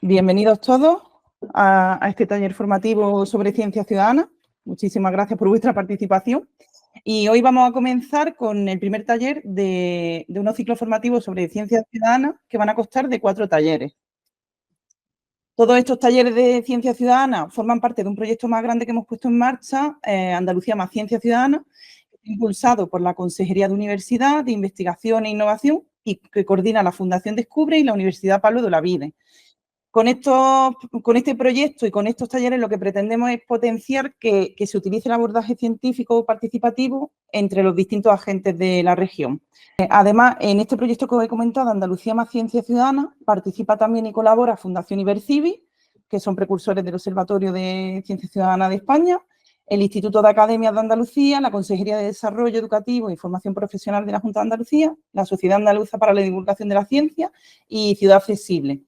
Bienvenidos todos a este taller formativo sobre ciencia ciudadana. Muchísimas gracias por vuestra participación. Y hoy vamos a comenzar con el primer taller de unos ciclos formativos sobre ciencia ciudadana que van a constar de 4 talleres. Todos estos talleres de ciencia ciudadana forman parte de un proyecto más grande que hemos puesto en marcha, Andalucía más Ciencia Ciudadana, impulsado por la Consejería de Universidad, de Investigación e Innovación y que coordina la Fundación Descubre y la Universidad Pablo de Olavide. Con este proyecto y con estos talleres lo que pretendemos es potenciar que se utilice el abordaje científico participativo entre los distintos agentes de la región. Además, en este proyecto que os he comentado, Andalucía más Ciencia Ciudadana, participa también y colabora Fundación Ibercivi, que son precursores del Observatorio de Ciencia Ciudadana de España, el Instituto de Academias de Andalucía, la Consejería de Desarrollo Educativo y Formación Profesional de la Junta de Andalucía, la Sociedad Andaluza para la Divulgación de la Ciencia y Ciudad Accesible.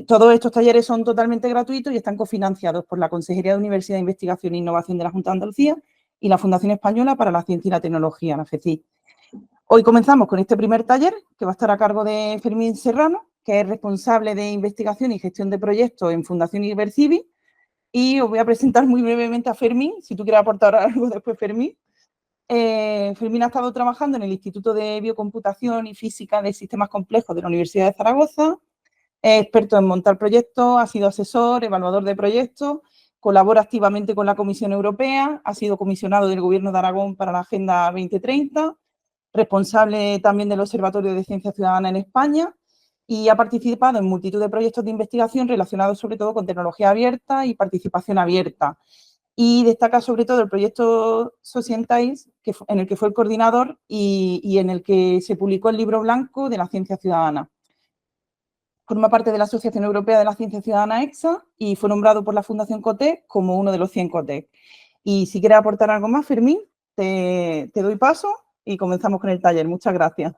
Todos estos talleres son totalmente gratuitos y están cofinanciados por la Consejería de Universidad, Investigación e Innovación de la Junta de Andalucía y la Fundación Española para la Ciencia y la Tecnología, la FECI. Hoy comenzamos con este primer taller, que va a estar a cargo de Fermín Serrano, que es responsable de investigación y gestión de proyectos en Fundación Ibercivi. Y os voy a presentar muy brevemente a Fermín, si tú quieres aportar algo después, Fermín. Fermín ha estado trabajando en el Instituto de Biocomputación y Física de Sistemas Complejos de la Universidad de Zaragoza. Es experto en montar proyectos, ha sido asesor, evaluador de proyectos, colabora activamente con la Comisión Europea, ha sido comisionado del Gobierno de Aragón para la Agenda 2030, responsable también del Observatorio de Ciencia Ciudadana en España y ha participado en multitud de proyectos de investigación relacionados sobre todo con tecnología abierta y participación abierta. Y destaca sobre todo el proyecto Socientais, en el que fue el coordinador y en el que se publicó el libro blanco de la ciencia ciudadana. Forma parte de la Asociación Europea de la Ciencia Ciudadana EXA y fue nombrado por la Fundación COTEC como uno de los 100 COTEC. Y si quieres aportar algo más, Fermín, te doy paso y comenzamos con el taller. Muchas gracias.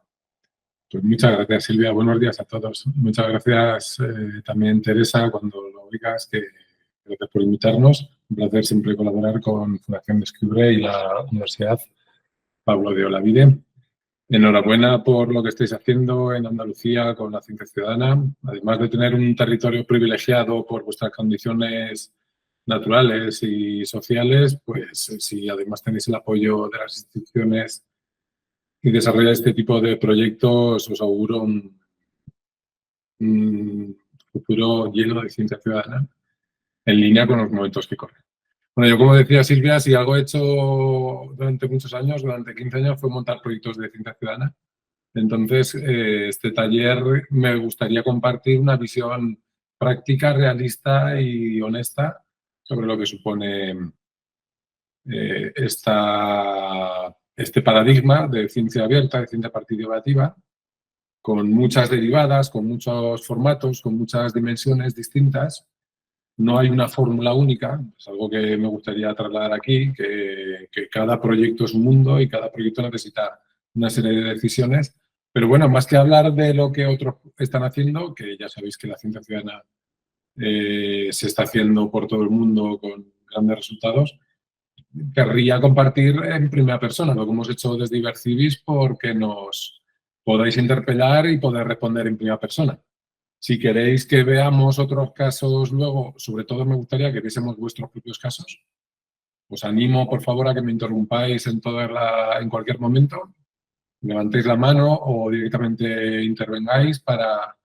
Pues muchas gracias, Silvia. Buenos días a todos. Muchas gracias también, Teresa, cuando lo oigas, que gracias por invitarnos. Un placer siempre colaborar con Fundación Descubre y la Universidad Pablo de Olavide. Enhorabuena por lo que estáis haciendo en Andalucía con la ciencia ciudadana. Además de tener un territorio privilegiado por vuestras condiciones naturales y sociales, pues si además tenéis el apoyo de las instituciones y desarrolláis este tipo de proyectos, os auguro un futuro lleno de ciencia ciudadana en línea con los momentos que corren. Bueno, yo como decía Silvia, si algo he hecho durante muchos años, durante 15 años, fue montar proyectos de ciencia ciudadana. Entonces, este taller me gustaría compartir una visión práctica, realista y honesta sobre lo que supone este paradigma de ciencia abierta, de ciencia participativa, con muchas derivadas, con muchos formatos, con muchas dimensiones distintas. No hay una fórmula única, es algo que me gustaría trasladar aquí, que cada proyecto es un mundo y cada proyecto necesita una serie de decisiones. Pero bueno, más que hablar de lo que otros están haciendo, que ya sabéis que la ciencia ciudadana se está haciendo por todo el mundo con grandes resultados, querría compartir en primera persona lo que hemos hecho desde Ibercivis porque nos podáis interpelar y poder responder en primera persona. Si queréis que veamos otros casos luego, sobre todo me gustaría que viésemos vuestros propios casos. Os animo, por favor, a que me interrumpáis en cualquier momento. Levantéis la mano o directamente intervengáis para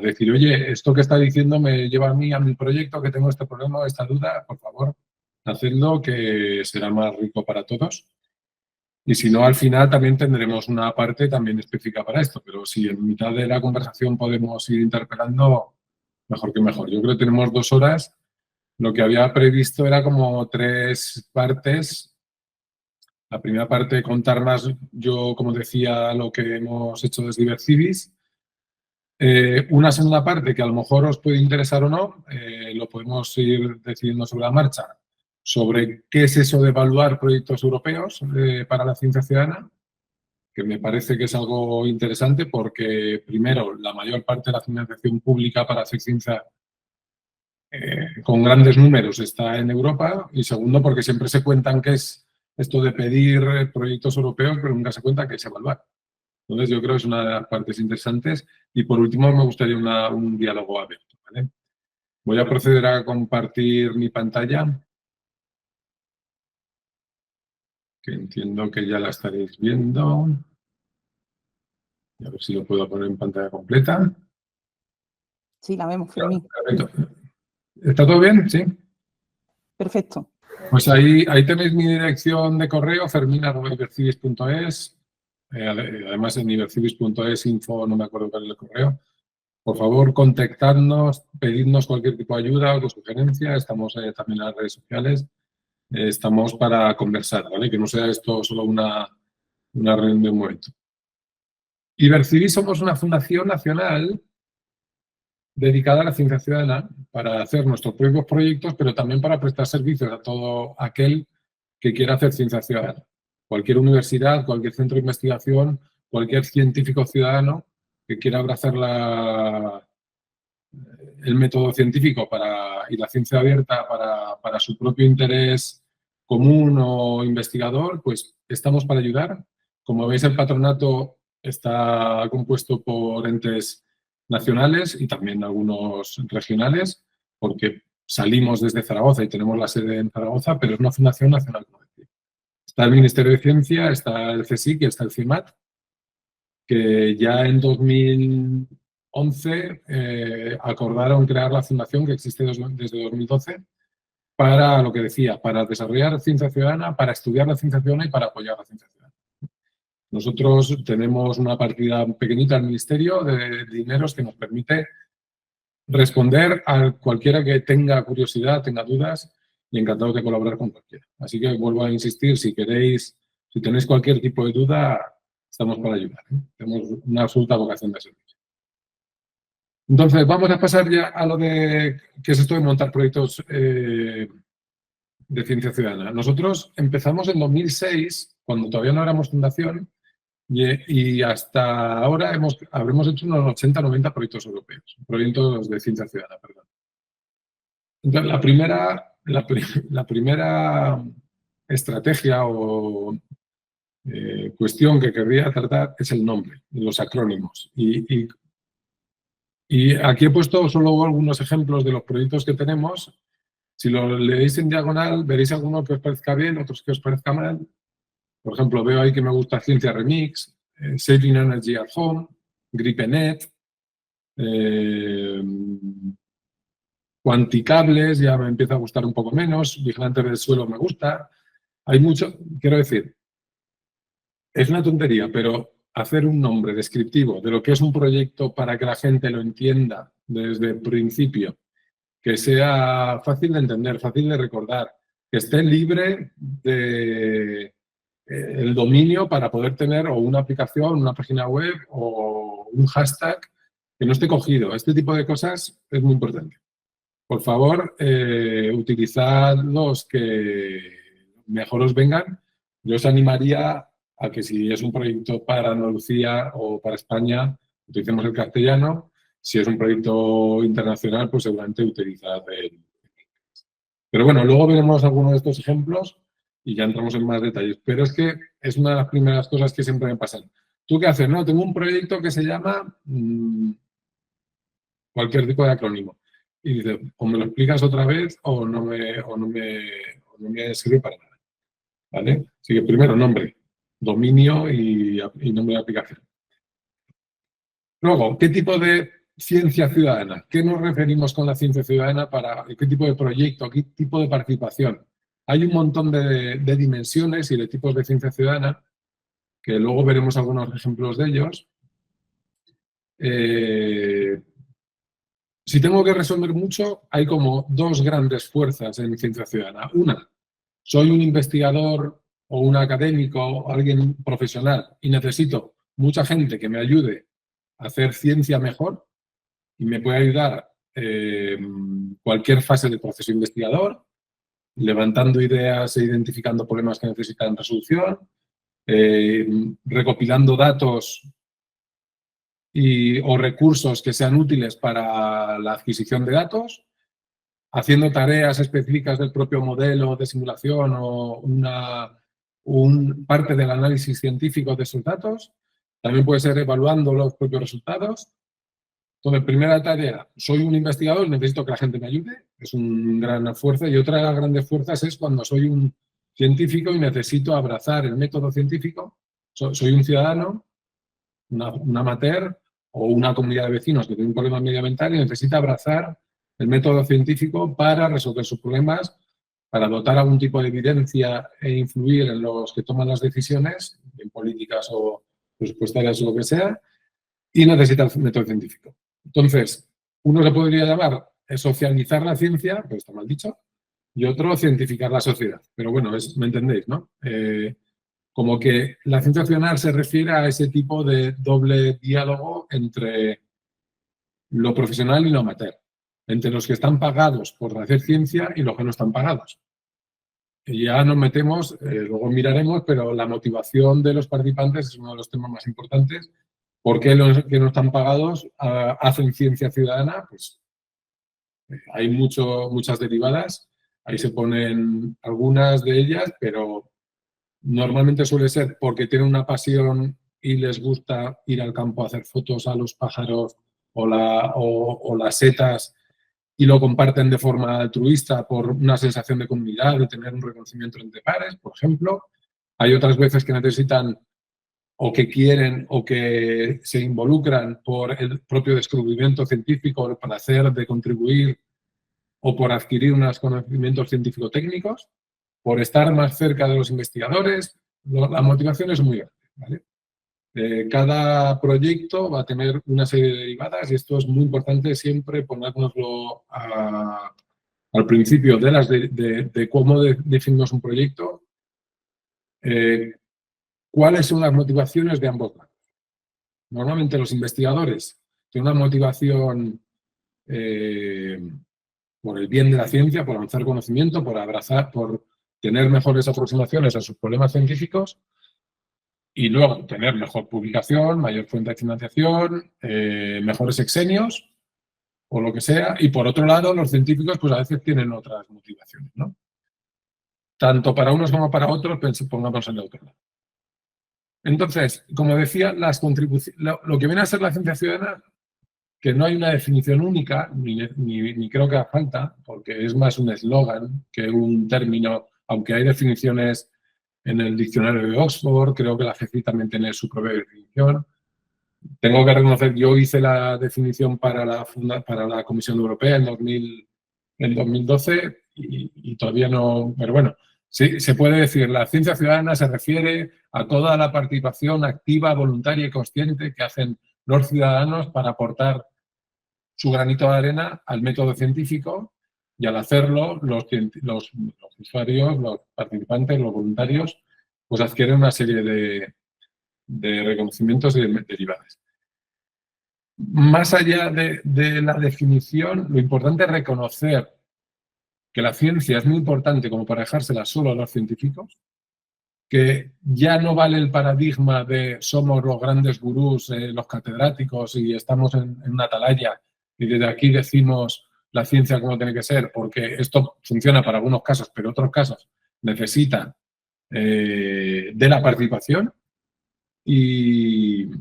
decir, oye, esto que está diciendo me lleva a mí, a mi proyecto, que tengo este problema, esta duda, por favor, hacedlo, que será más rico para todos. Y si no, al final también tendremos una parte también específica para esto, pero si en mitad de la conversación podemos ir interpelando, mejor que mejor. Yo creo que tenemos 2 horas. Lo que había previsto era como 3 partes. La primera parte, contar más, yo, como decía, lo que hemos hecho desde Ibercivis. Una segunda parte que a lo mejor os puede interesar o no, lo podemos ir decidiendo sobre la marcha, sobre qué es eso de evaluar proyectos europeos para la ciencia ciudadana, que me parece que es algo interesante porque, primero, la mayor parte de la financiación pública para hacer ciencia con grandes números está en Europa y, segundo, porque siempre se cuentan que es esto de pedir proyectos europeos, pero nunca se cuenta que es evaluar. Entonces, yo creo que es una de las partes interesantes. Y por último, me gustaría un diálogo abierto, ¿vale? Voy a proceder a compartir mi pantalla, que entiendo que ya la estaréis viendo. A ver si lo puedo poner en pantalla completa. Sí, la vemos, Fermín. ¿Está todo bien? Sí. Perfecto. Pues ahí tenéis mi dirección de correo, fermin@ibercibis.es. Además, en ibercibis.es info, no me acuerdo cuál es el correo. Por favor, contactadnos, pedidnos cualquier tipo de ayuda o sugerencia. Estamos también en las redes sociales. Estamos para conversar, ¿vale? Que no sea esto solo una reunión de un momento. Ibercibis somos una fundación nacional dedicada a la ciencia ciudadana para hacer nuestros propios proyectos, pero también para prestar servicios a todo aquel que quiera hacer ciencia ciudadana. Cualquier universidad, cualquier centro de investigación, cualquier científico ciudadano que quiera abrazar el método científico y la ciencia abierta para su propio interés común o investigador, pues estamos para ayudar. Como veis, el patronato está compuesto por entes nacionales y también algunos regionales, porque salimos desde Zaragoza y tenemos la sede en Zaragoza, pero es una fundación nacional. Está el Ministerio de Ciencia, está el CSIC y está el CIMAT, que ya en 2011 acordaron crear la fundación que existe desde 2012 para lo que decía, para desarrollar ciencia ciudadana, para estudiar la ciencia ciudadana y para apoyar la ciencia ciudadana. Nosotros tenemos una partida pequeñita al Ministerio de dineros que nos permite responder a cualquiera que tenga curiosidad, tenga dudas y encantado de colaborar con cualquiera. Así que vuelvo a insistir, si tenéis cualquier tipo de duda, estamos para ayudar, ¿eh? Tenemos una absoluta vocación de servicio. Entonces, vamos a pasar ya a lo de qué es esto de montar proyectos de ciencia ciudadana. Nosotros empezamos en 2006, cuando todavía no éramos fundación, y hasta ahora habremos hecho unos 80 o 90 proyectos europeos, proyectos de ciencia ciudadana, perdón. Entonces, la primera estrategia o cuestión que querría tratar es el nombre, los acrónimos. Y aquí he puesto solo algunos ejemplos de los proyectos que tenemos. Si lo leéis en diagonal, veréis algunos que os parezca bien, otros que os parezca mal. Por ejemplo, veo ahí que me gusta Ciencia Remix, Saving Energy at Home, GripeNet, Quanticables, ya me empieza a gustar un poco menos, Vigilantes del Suelo me gusta. Hay mucho, quiero decir, es una tontería, pero hacer un nombre descriptivo de lo que es un proyecto para que la gente lo entienda desde el principio, que sea fácil de entender, fácil de recordar, que esté libre de el dominio para poder tener o una aplicación, una página web o un hashtag que no esté cogido. Este tipo de cosas es muy importante. Por favor, utilizad los que mejor os vengan. Yo os animaría a que si es un proyecto para Andalucía o para España, utilicemos el castellano. Si es un proyecto internacional, pues seguramente utilizad el inglés. Pero bueno, luego veremos algunos de estos ejemplos y ya entramos en más detalles. Pero es que es una de las primeras cosas que siempre me pasan. ¿Tú qué haces? No, tengo un proyecto que se llama cualquier tipo de acrónimo. Y dice, o me lo explicas otra vez o no me sirve para nada. ¿Vale? Así que primero nombre, dominio y nombre de aplicación. Luego, ¿qué tipo de ciencia ciudadana? ¿Qué nos referimos con la ciencia ciudadana? ¿Qué tipo de proyecto? ¿Qué tipo de participación? Hay un montón de dimensiones y de tipos de ciencia ciudadana, que luego veremos algunos ejemplos de ellos. Si tengo que resumir mucho, hay como dos grandes fuerzas en ciencia ciudadana. Una, soy un investigador o un académico o alguien profesional y necesito mucha gente que me ayude a hacer ciencia mejor y me puede ayudar cualquier fase del proceso investigador, levantando ideas e identificando problemas que necesitan resolución, recopilando datos o recursos que sean útiles para la adquisición de datos, haciendo tareas específicas del propio modelo de simulación o parte del análisis científico de esos datos También puede ser evaluando los propios resultados. Entonces, primera tarea, soy un investigador, necesito que la gente me ayude, es una gran fuerza. Y otra de las grandes fuerzas es cuando soy un científico y necesito abrazar el método científico. Soy un ciudadano, un amateur o una comunidad de vecinos que tiene un problema medioambiental y necesita abrazar el método científico para resolver sus problemas, para dotar algún tipo de evidencia e influir en los que toman las decisiones, en políticas o presupuestarias o lo que sea, y necesita el método científico. Entonces, uno se podría llamar socializar la ciencia, pero está mal dicho, y otro cientificar la sociedad. Pero bueno, me entendéis, ¿no? Como que la ciencia ciudadana se refiere a ese tipo de doble diálogo entre lo profesional y lo amateur, entre los que están pagados por hacer ciencia y los que no están pagados. Y ya nos metemos, luego miraremos, pero la motivación de los participantes es uno de los temas más importantes. ¿Por qué los que no están pagados hacen ciencia ciudadana? Pues hay muchas derivadas, ahí se ponen algunas de ellas, pero normalmente suele ser porque tienen una pasión y les gusta ir al campo a hacer fotos a los pájaros o las setas y lo comparten de forma altruista por una sensación de comunidad, de tener un reconocimiento entre pares, por ejemplo. Hay otras veces que necesitan o que quieren o que se involucran por el propio descubrimiento científico, el placer de contribuir o por adquirir unos conocimientos científico-técnicos, por estar más cerca de los investigadores. La motivación es muy grande, ¿vale? Cada proyecto va a tener una serie de derivadas y esto es muy importante siempre ponérnoslo al principio de cómo definimos un proyecto. ¿Cuáles son las motivaciones de ambos lados? Normalmente los investigadores tienen una motivación por el bien de la ciencia, por avanzar conocimiento, por abrazar, por tener mejores aproximaciones a sus problemas científicos y luego tener mejor publicación, mayor fuente de financiación, mejores exenios o lo que sea. Y por otro lado, los científicos pues a veces tienen otras motivaciones, ¿no? Tanto para unos como para otros, pongamos en el otro lado. Entonces, como decía, lo que viene a ser la ciencia ciudadana, que no hay una definición única, ni creo que haga falta, porque es más un eslogan que un término, aunque hay definiciones en el diccionario de Oxford, creo que la GECI también tiene su propia definición. Tengo que reconocer, yo hice la definición para la Comisión Europea en 2012 y todavía no, pero bueno, sí, se puede decir, la ciencia ciudadana se refiere a toda la participación activa, voluntaria y consciente que hacen los ciudadanos para aportar su granito de arena al método científico y al hacerlo los usuarios, los participantes, los voluntarios, pues adquieren una serie de reconocimientos y de derivadas. Más allá de la definición, lo importante es reconocer que la ciencia es muy importante como para dejársela solo a los científicos, que ya no vale el paradigma de somos los grandes gurús, los catedráticos y estamos en una atalaya y desde aquí decimos la ciencia como tiene que ser, porque esto funciona para algunos casos, pero otros casos necesitan de la participación y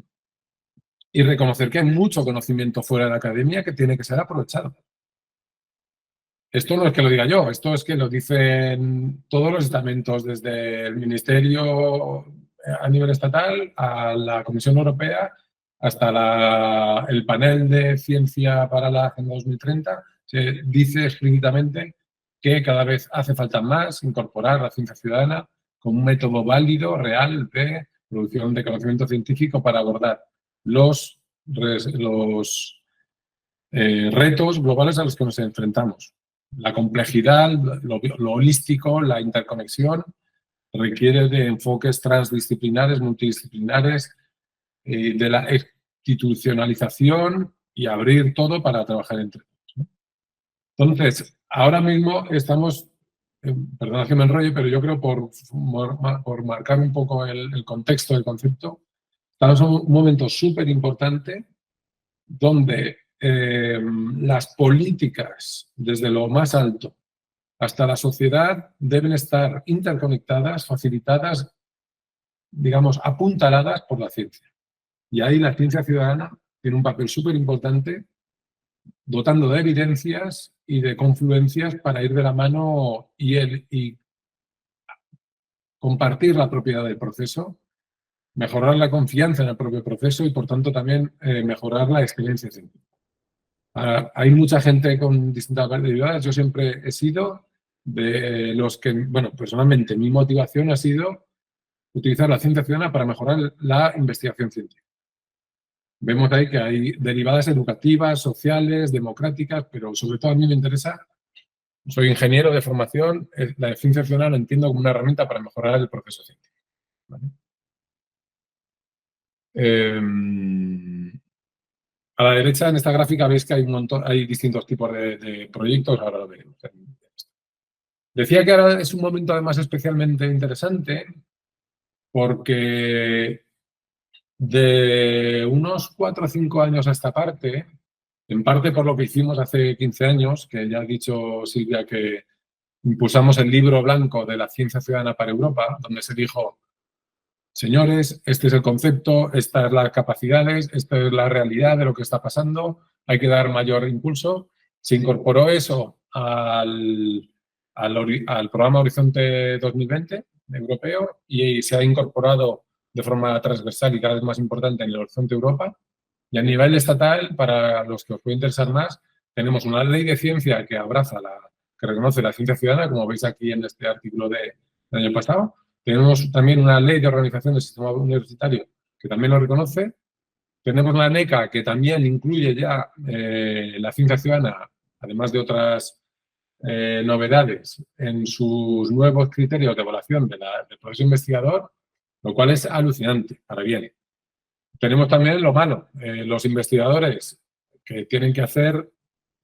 reconocer que hay mucho conocimiento fuera de la academia que tiene que ser aprovechado. Esto no es que lo diga yo, esto es que lo dicen todos los estamentos, desde el Ministerio a nivel estatal a la Comisión Europea hasta el panel de ciencia para la Agenda 2030. Se dice explícitamente que cada vez hace falta más incorporar la ciencia ciudadana como un método válido, real, de producción de conocimiento científico para abordar los retos globales a los que nos enfrentamos. La complejidad, lo holístico, la interconexión requiere de enfoques transdisciplinares, multidisciplinares, de la institucionalización y abrir todo para trabajar entre todos, ¿no? Entonces, ahora mismo estamos, perdona que me enrolle, pero yo creo por marcar un poco el contexto del concepto, estamos en un momento súper importante donde las políticas, desde lo más alto hasta la sociedad, deben estar interconectadas, facilitadas, digamos, apuntaladas por la ciencia. Y ahí la ciencia ciudadana tiene un papel súper importante, dotando de evidencias y de confluencias para ir de la mano y compartir la propiedad del proceso, mejorar la confianza en el propio proceso y, por tanto, también mejorar la experiencia científica. Hay mucha gente con distintas habilidades. Yo siempre he sido de los que, bueno, personalmente, mi motivación ha sido utilizar la ciencia ciudadana para mejorar la investigación científica. Vemos ahí que hay derivadas educativas, sociales, democráticas, pero sobre todo a mí me interesa, soy ingeniero de formación, la ciencia ciudadana la entiendo como una herramienta para mejorar el proceso científico. ¿Vale? A la derecha, en esta gráfica, veis que hay distintos tipos de proyectos, ahora lo veremos. Decía que ahora es un momento además especialmente interesante porque de unos 4 o 5 años a esta parte, en parte por lo que hicimos hace 15 años, que ya ha dicho Silvia que impulsamos el libro blanco de la ciencia ciudadana para Europa, donde se dijo, señores, este es el concepto, estas son las capacidades, esta es la realidad de lo que está pasando, hay que dar mayor impulso. Se incorporó eso al programa Horizonte 2020 europeo y se ha incorporado de forma transversal y cada vez más importante en el Horizonte Europa. Y a nivel estatal, para los que os puede interesar más, tenemos una ley de ciencia que que reconoce la ciencia ciudadana, como veis aquí en este artículo del año pasado. Tenemos también una ley de organización del sistema universitario que también lo reconoce. Tenemos la NECA, que también incluye ya la ciencia ciudadana, además de otras novedades en sus nuevos criterios de evaluación del proceso investigador, lo cual es alucinante, para bien. Tenemos también lo malo, los investigadores que tienen que hacer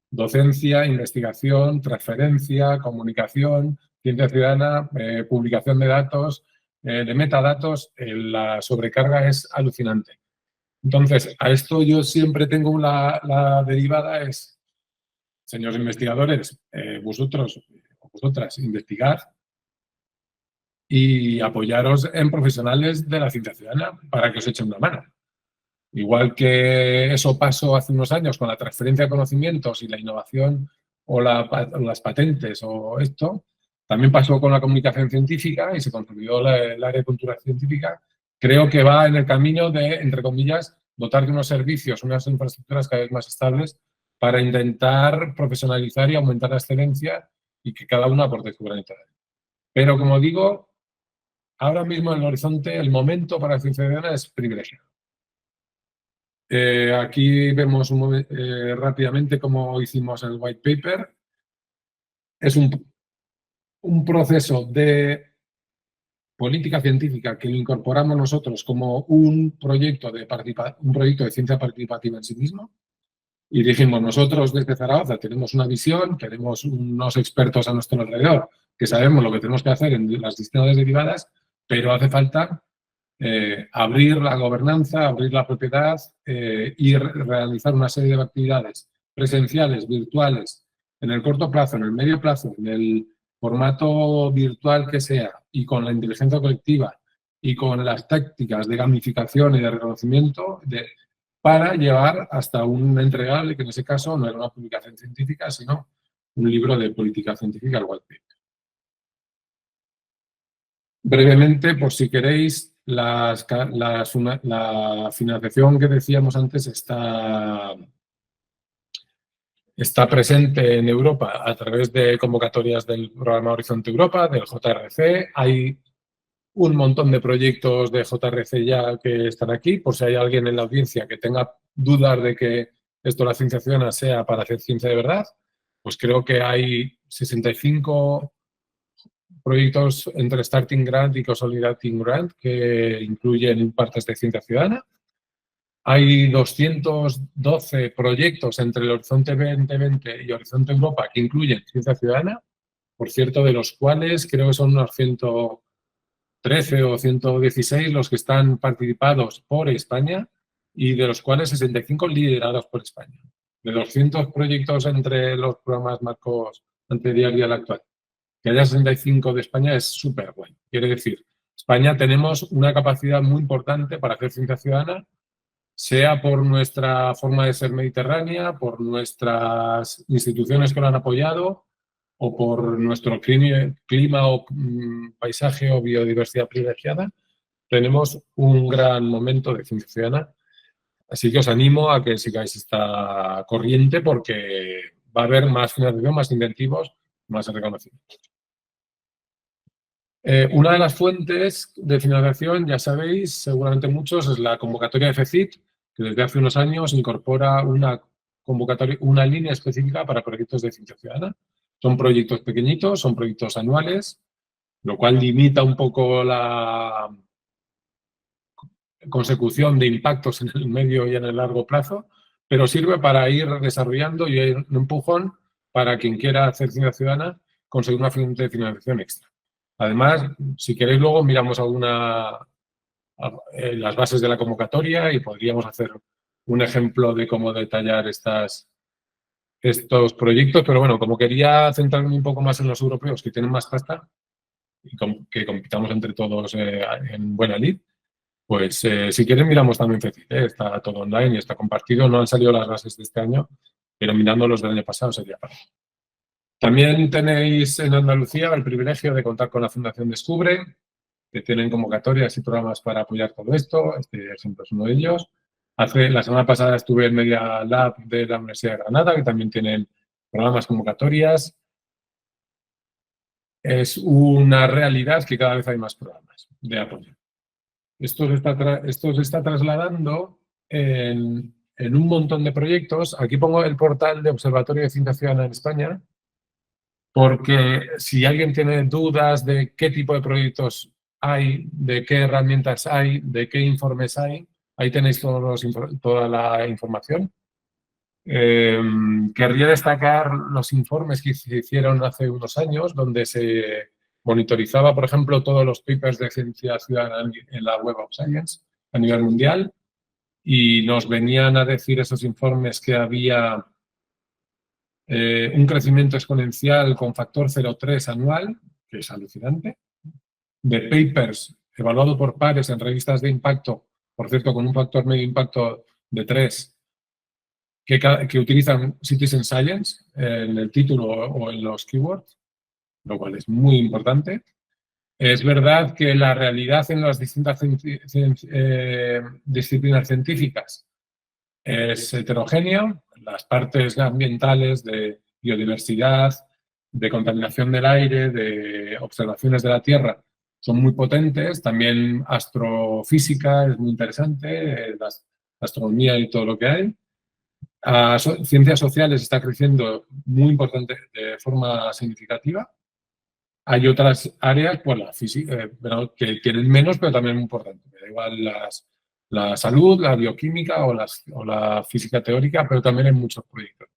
docencia, investigación, transferencia, comunicación, ciencia ciudadana, publicación de datos, de metadatos, la sobrecarga es alucinante. Entonces, a esto yo siempre tengo la derivada es, señores investigadores, vosotros o vosotras investigad y apoyaros en profesionales de la ciencia ciudadana para que os echen una mano. Igual que eso pasó hace unos años con la transferencia de conocimientos y la innovación o las patentes o esto, también pasó con la comunicación científica y se consolidó el área de cultura científica. Creo que va en el camino de, entre comillas, dotar de unos servicios, unas infraestructuras cada vez más estables para intentar profesionalizar y aumentar la excelencia y que cada uno aporte su granito de arena. Pero, como digo, ahora mismo en el horizonte, el momento para la ciencia ciudadana es privilegiado. Aquí vemos rápidamente cómo hicimos el white paper. Es un proceso de política científica que lo incorporamos nosotros como un proyecto de ciencia participativa en sí mismo. Y dijimos, nosotros desde Zaragoza tenemos una visión, tenemos unos expertos a nuestro alrededor que sabemos lo que tenemos que hacer en las distintas derivadas, pero hace falta abrir la gobernanza, abrir la propiedad y realizar una serie de actividades presenciales, virtuales, en el corto plazo, en el medio plazo, en el formato virtual que sea y con la inteligencia colectiva y con las tácticas de gamificación y de reconocimiento para llevar hasta un entregable, que en ese caso no era una publicación científica, sino un libro de política científica, el white paper. Brevemente, por si queréis, la financiación que decíamos antes está presente en Europa a través de convocatorias del programa Horizonte Europa, del JRC. Hay un montón de proyectos de JRC ya que están aquí, por si hay alguien en la audiencia que tenga dudas de que esto la ciencia ciudadana sea para hacer ciencia de verdad, pues creo que hay 65 proyectos entre Starting Grant y Consolidating Grant que incluyen partes de ciencia ciudadana. Hay 212 proyectos entre el Horizonte 2020 y Horizonte Europa que incluyen ciencia ciudadana, por cierto, de los cuales creo que son unos 113 o 116 los que están participados por España y de los cuales 65 liderados por España. De 200 proyectos entre los programas marcos anterior y al actual, que haya 65 de España es súper bueno. Quiere decir, España tenemos una capacidad muy importante para hacer ciencia ciudadana sea por nuestra forma de ser mediterránea, por nuestras instituciones que lo han apoyado o por nuestro clima o paisaje o biodiversidad privilegiada, tenemos un gran momento de ciencia ciudadana. Así que os animo a que sigáis esta corriente porque va a haber más financiación, más incentivos, más reconocimientos. Una de las fuentes de financiación, ya sabéis, seguramente muchos, es la convocatoria de FECIT, que desde hace unos años incorpora una línea específica para proyectos de ciencia ciudadana. Son proyectos pequeñitos, son proyectos anuales, lo cual limita un poco la consecución de impactos en el medio y en el largo plazo, pero sirve para ir desarrollando y ir un empujón para quien quiera hacer ciencia ciudadana conseguir una fuente de financiación extra. Además, si queréis luego miramos las bases de la convocatoria y podríamos hacer un ejemplo de cómo detallar estos proyectos, pero bueno, como quería centrarme un poco más en los europeos que tienen más pasta y que compitamos entre todos en buena lid, pues si quieren miramos también FECIT, está todo online y está compartido, no han salido las bases de este año, pero mirando los del año pasado sería fácil. También tenéis en Andalucía el privilegio de contar con la Fundación Descubre, que tienen convocatorias y programas para apoyar todo esto. Este ejemplo es uno de ellos. La semana pasada estuve en Media Lab de la Universidad de Granada, que también tienen programas, convocatorias. Es una realidad que cada vez hay más programas de apoyo. Esto se está trasladando en un montón de proyectos. Aquí pongo el portal de Observatorio de Ciencia Ciudadana en España, porque si alguien tiene dudas de qué tipo de proyectos hay, de qué herramientas hay, de qué informes hay, ahí tenéis toda la información. Querría destacar los informes que se hicieron hace unos años, donde se monitorizaba, por ejemplo, todos los papers de ciencia ciudadana en la Web of Science a nivel mundial y nos venían a decir esos informes que había un crecimiento exponencial con factor 0,3 anual, que es alucinante, de papers evaluados por pares en revistas de impacto, por cierto, con un factor medio impacto de 3, que utilizan Citizen Science en el título o en los keywords, lo cual es muy importante. Es verdad que la realidad en las distintas disciplinas científicas es heterogénea. Las partes ambientales de biodiversidad, de contaminación del aire, de observaciones de la Tierra son muy potentes. También astrofísica es muy interesante, la astronomía y todo lo que hay. Ciencias sociales está creciendo muy importante de forma significativa. Hay otras áreas, pues la física, que tienen menos, pero también muy importantes. Me da igual la salud, la bioquímica o la física teórica, pero también hay muchos proyectos.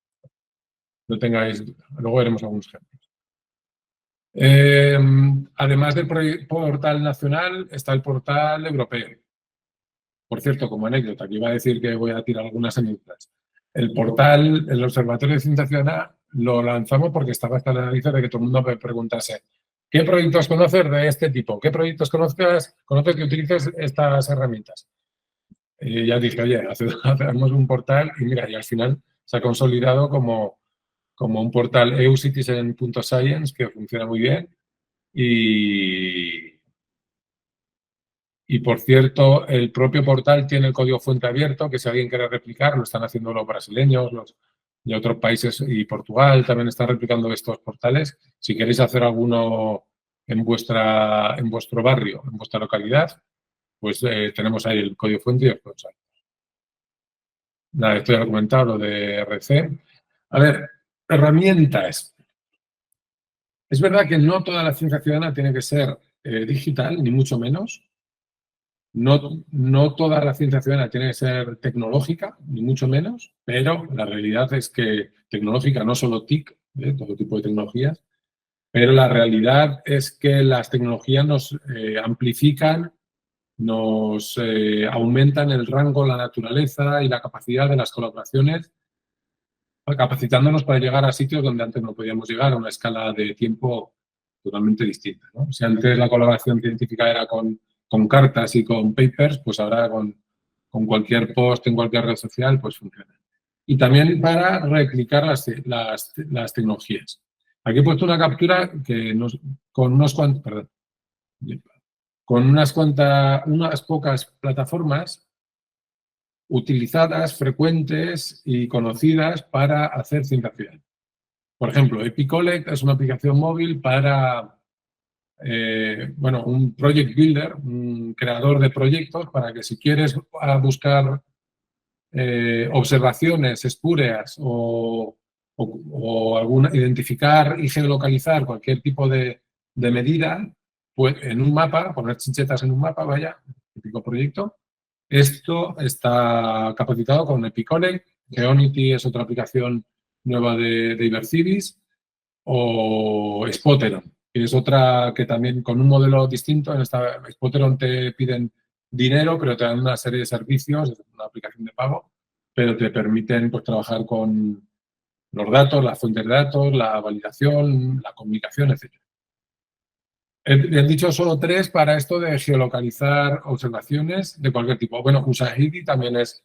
No tengáis duda. Luego veremos algunos ejemplos. Además del portal nacional, está el portal europeo. Por cierto, como anécdota, que iba a decir que voy a tirar algunas anécdotas. El portal, el Observatorio de Ciencia Ciudadana, lo lanzamos porque estaba hasta la nariz de que todo el mundo me preguntase ¿qué proyectos conoces de este tipo? ¿Qué proyectos conoces que utilices estas herramientas? Y ya dije, oye, hacemos un portal y mira, y al final se ha consolidado como un portal eucitizen.science que funciona muy bien y por cierto, el propio portal tiene el código fuente abierto, que si alguien quiere replicar, lo están haciendo los brasileños y otros países, y Portugal también está replicando estos portales. Si queréis hacer alguno en vuestro barrio, en vuestra localidad, pues tenemos ahí el código fuente y os puedo usar. Nada, esto ya lo he comentado, lo de RC. A ver, herramientas. Es verdad que no toda la ciencia ciudadana tiene que ser digital, ni mucho menos. No toda la ciencia ciudadana tiene que ser tecnológica, ni mucho menos, pero la realidad es que tecnológica, no solo TIC, todo tipo de tecnologías, pero la realidad es que las tecnologías nos amplifican, nos aumentan el rango, la naturaleza y la capacidad de las colaboraciones, capacitándonos para llegar a sitios donde antes no podíamos llegar a una escala de tiempo totalmente distinta, ¿no? Si antes la colaboración científica era con cartas y con papers, pues ahora con con cualquier post en cualquier red social, pues funciona. Y también para replicar las tecnologías. Aquí he puesto una captura que con unas pocas plataformas utilizadas, frecuentes y conocidas para hacer ciencia ficción. Por ejemplo, Epicollect es una aplicación móvil para un project builder, un creador de proyectos, para que si quieres buscar observaciones espurias o identificar y geolocalizar cualquier tipo de medida, pues en un mapa, poner chinchetas en un mapa, vaya, típico proyecto. Esto está capacitado con Epicollect. Geonity es otra aplicación nueva de Ibercibis, o Spotteron, que es otra que también con un modelo distinto. En esta Spotteron te piden dinero, pero te dan una serie de servicios, es una aplicación de pago, pero te permiten pues, trabajar con los datos, las fuentes de datos, la validación, la comunicación, etc. He dicho solo 3 para esto de geolocalizar observaciones de cualquier tipo. Bueno, Usahidi también es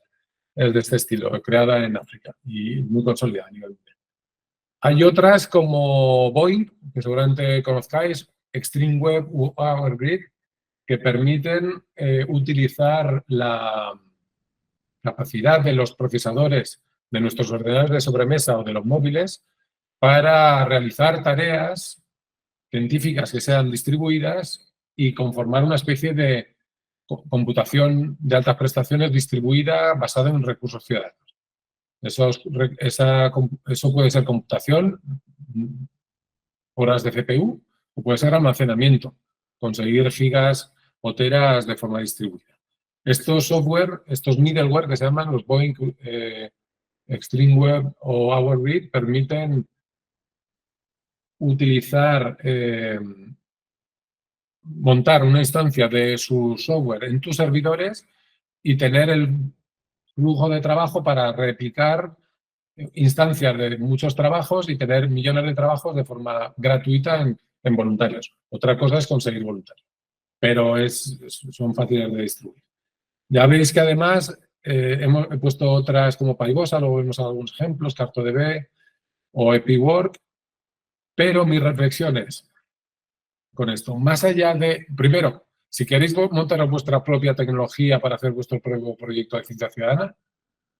de este estilo, creada en África y muy consolidada a nivel mundial. Hay otras como Boeing, que seguramente conozcáis, ExtremeWeb u PowerGrid, que permiten utilizar la capacidad de los procesadores de nuestros ordenadores de sobremesa o de los móviles para realizar tareas científicas que sean distribuidas y conformar una especie de computación de altas prestaciones distribuida basada en recursos ciudadanos. Eso puede ser computación, horas de CPU, o puede ser almacenamiento, conseguir gigas o teras de forma distribuida. Estos software, estos middleware que se llaman los Boeing, ExtremeWeb o PowerGrid, permiten utilizar, montar una instancia de su software en tus servidores y tener el flujo de trabajo para replicar instancias de muchos trabajos y tener millones de trabajos de forma gratuita en voluntarios. Otra cosa es conseguir voluntarios, pero son fáciles de distribuir. Ya veis que además he puesto otras como Paibosa, luego vemos algunos ejemplos, CartoDB o EpiWork, pero mi reflexión es con esto, más allá de, primero, si queréis montar vuestra propia tecnología para hacer vuestro propio proyecto de ciencia ciudadana,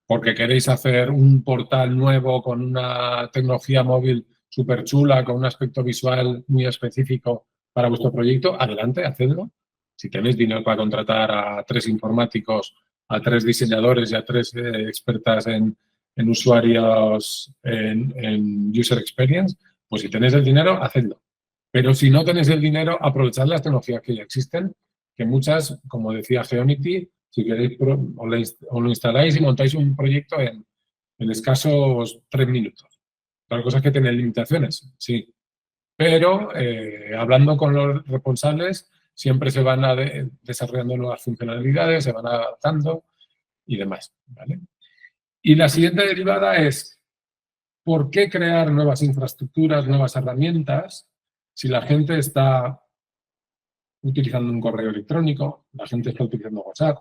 porque queréis hacer un portal nuevo con una tecnología móvil súper chula, con un aspecto visual muy específico para vuestro proyecto, adelante, hacedlo. Si tenéis dinero para contratar a 3 informáticos, a 3 diseñadores y a 3 expertas en usuarios, en user experience, pues si tenéis el dinero, hacedlo. Pero si no tenéis el dinero, aprovechad las tecnologías que ya existen, que muchas, como decía Geonity, si queréis, os lo instaláis y montáis un proyecto en escasos 3 minutos. Otra cosa es que tiene limitaciones, sí. Pero hablando con los responsables, siempre se van desarrollando nuevas funcionalidades, se van adaptando y demás, ¿vale? Y la siguiente derivada es, ¿por qué crear nuevas infraestructuras, nuevas herramientas, si la gente está utilizando un correo electrónico, la gente está utilizando WhatsApp,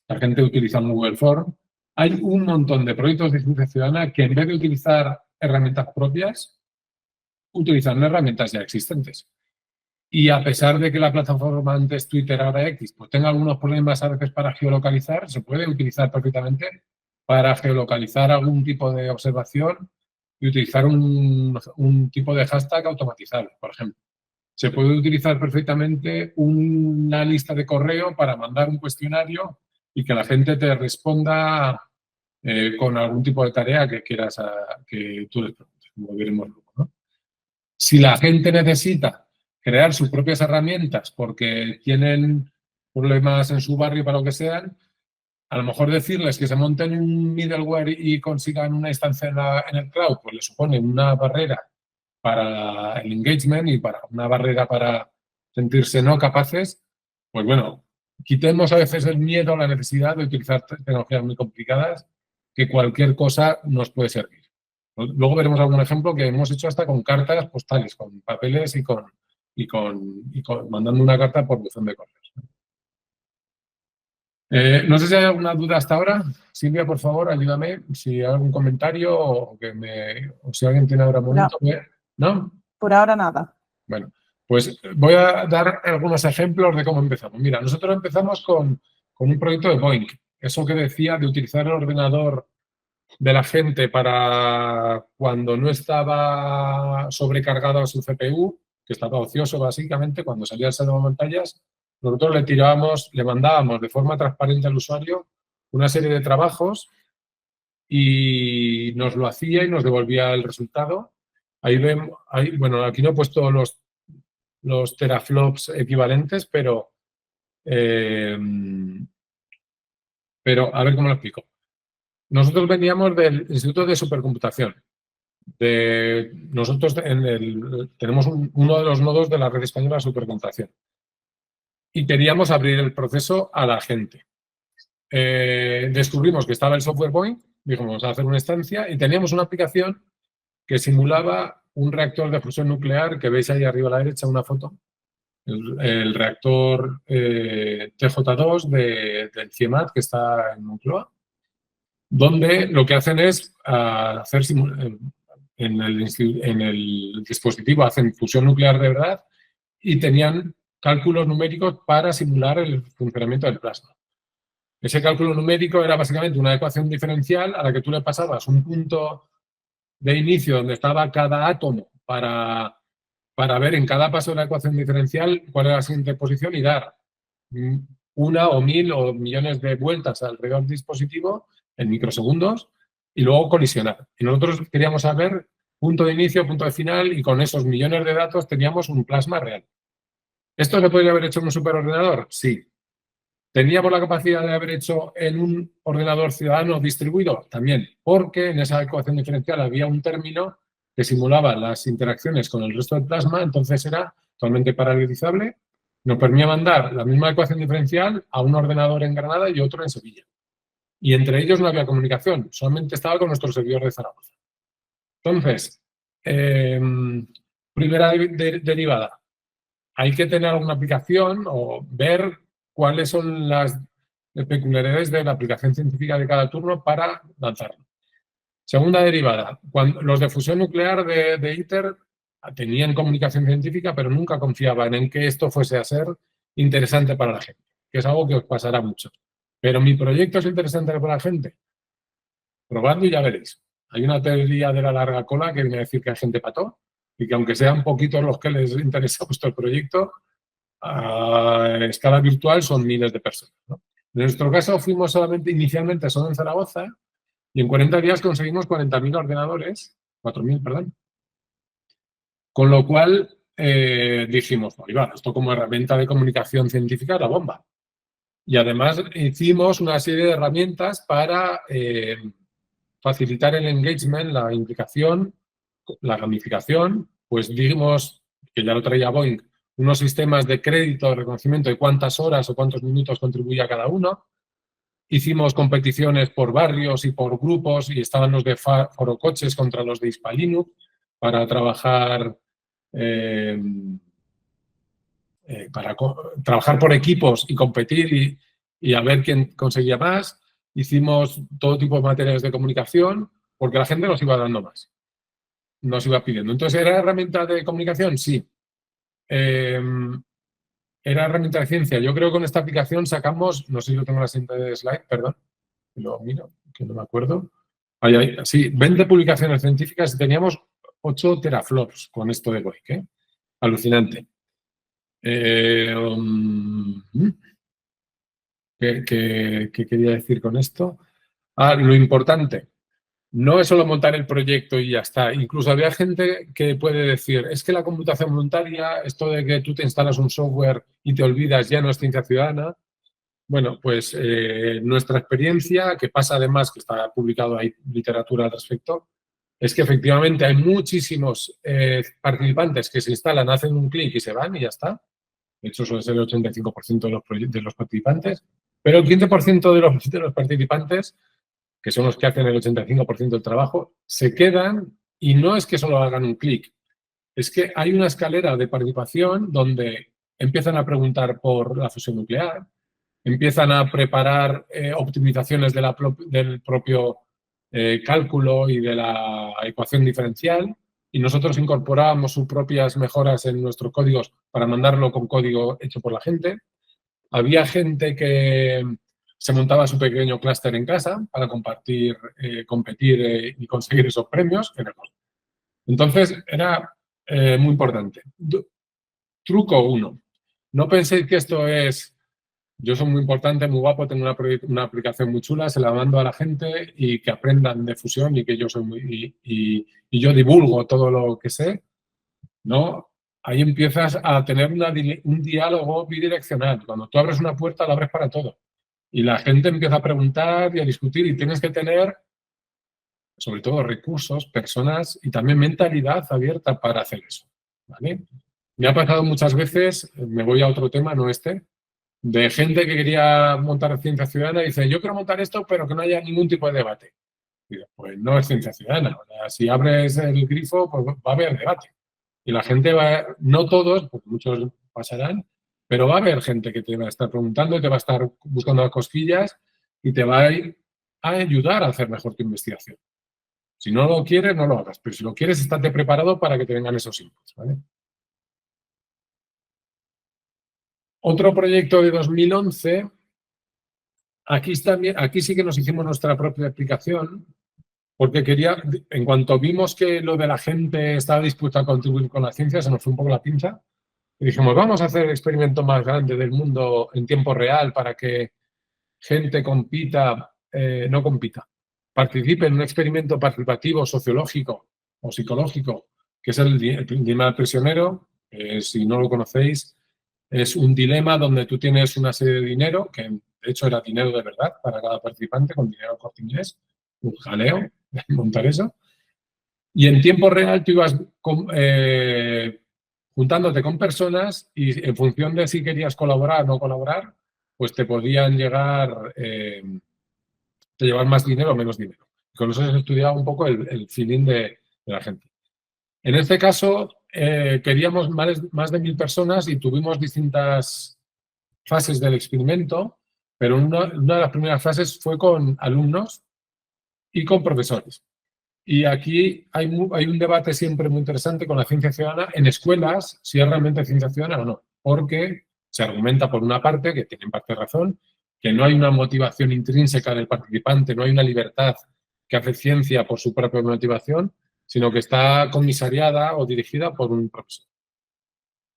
la gente utiliza un Google Form? Hay un montón de proyectos de ciencia ciudadana que en vez de utilizar herramientas propias, utilizan herramientas ya existentes. Y a pesar de que la plataforma antes Twitter, ahora X, pues tenga algunos problemas a veces para geolocalizar, se puede utilizar perfectamente para geolocalizar algún tipo de observación y utilizar un tipo de hashtag automatizable, por ejemplo. Se puede utilizar perfectamente una lista de correo para mandar un cuestionario y que la gente te responda con algún tipo de tarea que quieras que tú les preguntes, como veremos luego, ¿no? Si la gente necesita crear sus propias herramientas porque tienen problemas en su barrio para lo que sean, a lo mejor decirles que se monten un middleware y consigan una instancia en el cloud, pues les supone una barrera para el engagement y para una barrera para sentirse no capaces. Pues bueno, quitemos a veces el miedo a la necesidad de utilizar tecnologías muy complicadas, que cualquier cosa nos puede servir. Luego veremos algún ejemplo que hemos hecho hasta con cartas postales, con papeles y con mandando una carta por buzón de correos. No sé si hay alguna duda hasta ahora. Silvia, por favor, ayúdame. Si hay algún comentario o si alguien tiene ahora un momento. ¿No? Por ahora nada. Bueno, pues voy a dar algunos ejemplos de cómo empezamos. Mira, nosotros empezamos con un proyecto de Boink. Eso que decía de utilizar el ordenador de la gente para cuando no estaba sobrecargado su CPU, que estaba ocioso básicamente, cuando salía el salón de pantallas, nosotros le mandábamos de forma transparente al usuario una serie de trabajos y nos lo hacía y nos devolvía el resultado. Ahí vemos, bueno, aquí no he puesto los teraflops equivalentes, pero a ver cómo lo explico. Nosotros veníamos del Instituto de Supercomputación. Nosotros tenemos uno de los nodos de la Red Española de Supercomputación y queríamos abrir el proceso a la gente. Descubrimos que estaba el software Boink, dijimos, vamos a hacer una instancia y teníamos una aplicación que simulaba un reactor de fusión nuclear que veis ahí arriba a la derecha, una foto, el reactor TJ2 del CIEMAT que está en Moncloa, donde lo que hacen es hacer en el dispositivo hacen fusión nuclear de verdad y tenían cálculos numéricos para simular el funcionamiento del plasma. Ese cálculo numérico era básicamente una ecuación diferencial a la que tú le pasabas un punto de inicio donde estaba cada átomo para ver en cada paso de la ecuación diferencial cuál era la siguiente posición y dar una o mil o millones de vueltas alrededor del dispositivo en microsegundos y luego colisionar. Y nosotros queríamos saber punto de inicio, punto de final y con esos millones de datos teníamos un plasma real. ¿Esto se podría haber hecho en un superordenador? Sí. ¿Teníamos la capacidad de haber hecho en un ordenador ciudadano distribuido? También, porque en esa ecuación diferencial había un término que simulaba las interacciones con el resto del plasma, entonces era totalmente paralelizable. Nos permitía mandar la misma ecuación diferencial a un ordenador en Granada y otro en Sevilla. Y entre ellos no había comunicación, solamente estaba con nuestro servidor de Zaragoza. Entonces, primera derivada. Hay que tener alguna aplicación o ver cuáles son las peculiaridades de la aplicación científica de cada turno para lanzarlo. Segunda derivada. Los de fusión nuclear de ITER tenían comunicación científica, pero nunca confiaban en que esto fuese a ser interesante para la gente, que es algo que os pasará mucho. Pero mi proyecto es interesante para la gente. Probadlo y ya veréis. Hay una teoría de la larga cola que viene a decir que hay gente pató y que aunque sean poquitos los que les interesa vuestro proyecto, a escala virtual son miles de personas, ¿no? En nuestro caso fuimos inicialmente solo en Zaragoza y en 40 días conseguimos 40.000 ordenadores, 4.000, perdón. Con lo cual dijimos, oiga, esto como herramienta de comunicación científica es la bomba. Y además hicimos una serie de herramientas para facilitar el engagement, la implicación, la gamificación. Pues dijimos, que ya lo traía Boink, unos sistemas de crédito, de reconocimiento de cuántas horas o cuántos minutos contribuía cada uno. Hicimos competiciones por barrios y por grupos y estaban los de Forocoches contra los de Hispalinux para trabajar trabajar por equipos y competir y a ver quién conseguía más. Hicimos todo tipo de materiales de comunicación porque la gente nos iba dando más, nos iba pidiendo. Entonces, ¿era herramienta de comunicación? Sí. Era herramienta de ciencia. Yo creo que con esta aplicación sacamos, no sé si lo tengo en la siguiente slide, perdón, lo miro, que no me acuerdo. Sí, 20 publicaciones científicas y teníamos 8 teraflops con esto de Boink, ¿eh? Alucinante. ¿Qué quería decir con esto? Lo importante, no es solo montar el proyecto y ya está. Incluso había gente que puede decir, es que la computación voluntaria, esto de que tú te instalas un software y te olvidas, ya no es ciencia ciudadana. Bueno, pues nuestra experiencia, que pasa además, que está publicado ahí literatura al respecto, es que efectivamente hay muchísimos participantes que se instalan, hacen un clic y se van y ya está. De hecho, suele ser el 85% de los participantes. Pero el 15% de los participantes, que son los que hacen el 85% del trabajo, se quedan y no es que solo hagan un clic. Es que hay una escalera de participación donde empiezan a preguntar por la fusión nuclear, empiezan a preparar optimizaciones del propio cálculo y de la ecuación diferencial, y nosotros incorporábamos sus propias mejoras en nuestros códigos para mandarlo con código hecho por la gente. Había gente que se montaba su pequeño clúster en casa para compartir, competir y conseguir esos premios. Entonces, era muy importante. Truco 1. No penséis que esto es... Yo soy muy importante, muy guapo, tengo una aplicación muy chula, se la mando a la gente y que aprendan de fusión y que yo soy y yo divulgo todo lo que sé, ¿no? Ahí empiezas a tener un diálogo bidireccional. Cuando tú abres una puerta, la abres para todo. Y la gente empieza a preguntar y a discutir y tienes que tener, sobre todo, recursos, personas y también mentalidad abierta para hacer eso, ¿vale? Me ha pasado muchas veces, me voy a otro tema, no este, de gente que quería montar ciencia ciudadana y dice, yo quiero montar esto, pero que no haya ningún tipo de debate. Y digo, pues no es ciencia ciudadana. O sea, si abres el grifo, pues va a haber debate. Y la gente va, no todos, porque muchos pasarán, pero va a haber gente que te va a estar preguntando, te va a estar buscando las cosquillas y te va a ayudar a hacer mejor tu investigación. Si no lo quieres, no lo hagas. Pero si lo quieres, estate preparado para que te vengan esos inputs, ¿vale? Otro proyecto de 2011, aquí sí que nos hicimos nuestra propia aplicación, porque en cuanto vimos que lo de la gente estaba dispuesta a contribuir con la ciencia, se nos fue un poco la pinza y dijimos, vamos a hacer el experimento más grande del mundo en tiempo real para que gente participe en un experimento participativo sociológico o psicológico, que es el dilema del prisionero. Si no lo conocéis, es un dilema donde tú tienes una serie de dinero, que de hecho era dinero de verdad para cada participante, con dinero Corte Inglés, un jaleo de montar eso. Y en tiempo real tú ibas juntándote con personas y en función de si querías colaborar o no colaborar, pues te podían llevar más dinero o menos dinero. Con eso se estudiaba un poco el feeling de la gente. En este caso, queríamos más de 1000 personas y tuvimos distintas fases del experimento, pero una de las primeras fases fue con alumnos y con profesores. Y aquí hay un debate siempre muy interesante con la ciencia ciudadana en escuelas, si es realmente ciencia ciudadana o no, porque se argumenta por una parte, que tiene en parte razón, que no hay una motivación intrínseca del participante, no hay una libertad que hace ciencia por su propia motivación, sino que está comisariada o dirigida por un profesor.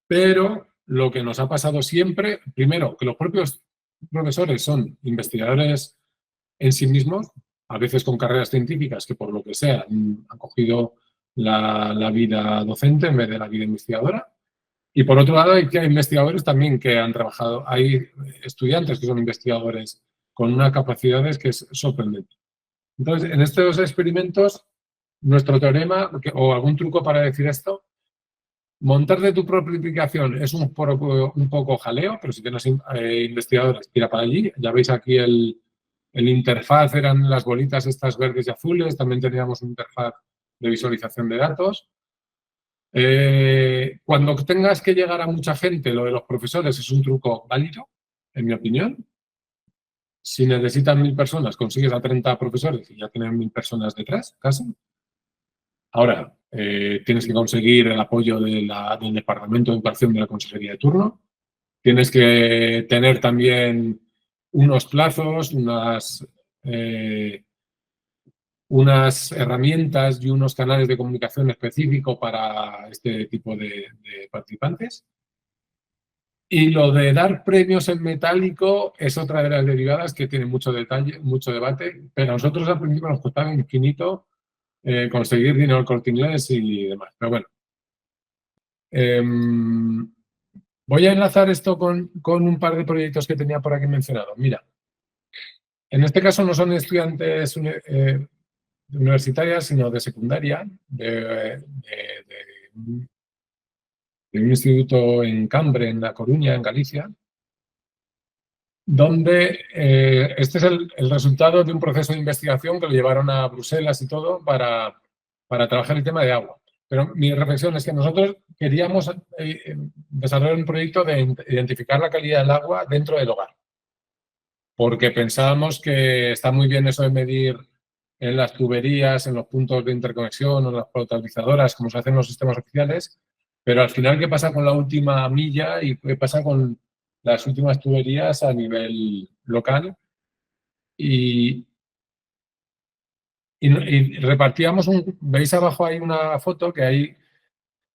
Pero lo que nos ha pasado siempre, primero, que los propios profesores son investigadores en sí mismos, a veces con carreras científicas que por lo que sea han cogido la vida docente en vez de la vida investigadora. Y por otro lado, hay investigadores también que han trabajado, hay estudiantes que son investigadores con unas capacidades que es sorprendente. Entonces, en estos experimentos, nuestro teorema, o algún truco para decir esto, montar de tu propia aplicación es un poco jaleo, pero si tienes investigadores, tira para allí. Ya veis aquí el interfaz, eran las bolitas estas verdes y azules, también teníamos una interfaz de visualización de datos. Cuando tengas que llegar a mucha gente, lo de los profesores es un truco válido, en mi opinión. Si necesitas 1000 personas, consigues a 30 profesores y ya tienes 1000 personas detrás, casi. Ahora, tienes que conseguir el apoyo del Departamento de Educación de la Consejería de turno. Tienes que tener también unos plazos, unas herramientas y unos canales de comunicación específicos para este tipo de participantes. Y lo de dar premios en metálico es otra de las derivadas que tiene mucho detalle, mucho debate, pero a nosotros al principio nos costaba infinito conseguir dinero al Corte Inglés y demás. Pero bueno. Voy a enlazar esto con un par de proyectos que tenía por aquí mencionado. Mira, en este caso no son estudiantes universitarias, sino de secundaria, de un instituto en Cambre, en La Coruña, en Galicia, donde este es el resultado de un proceso de investigación que lo llevaron a Bruselas y todo para trabajar el tema de agua. Pero mi reflexión es que nosotros queríamos desarrollar un proyecto de identificar la calidad del agua dentro del hogar. porque pensábamos que está muy bien eso de medir en las tuberías, en los puntos de interconexión o en las potabilizadoras, como se hacen en los sistemas oficiales, pero al final, ¿qué pasa con la última milla y qué pasa con las últimas tuberías a nivel local? Y repartíamos veis abajo hay una foto que hay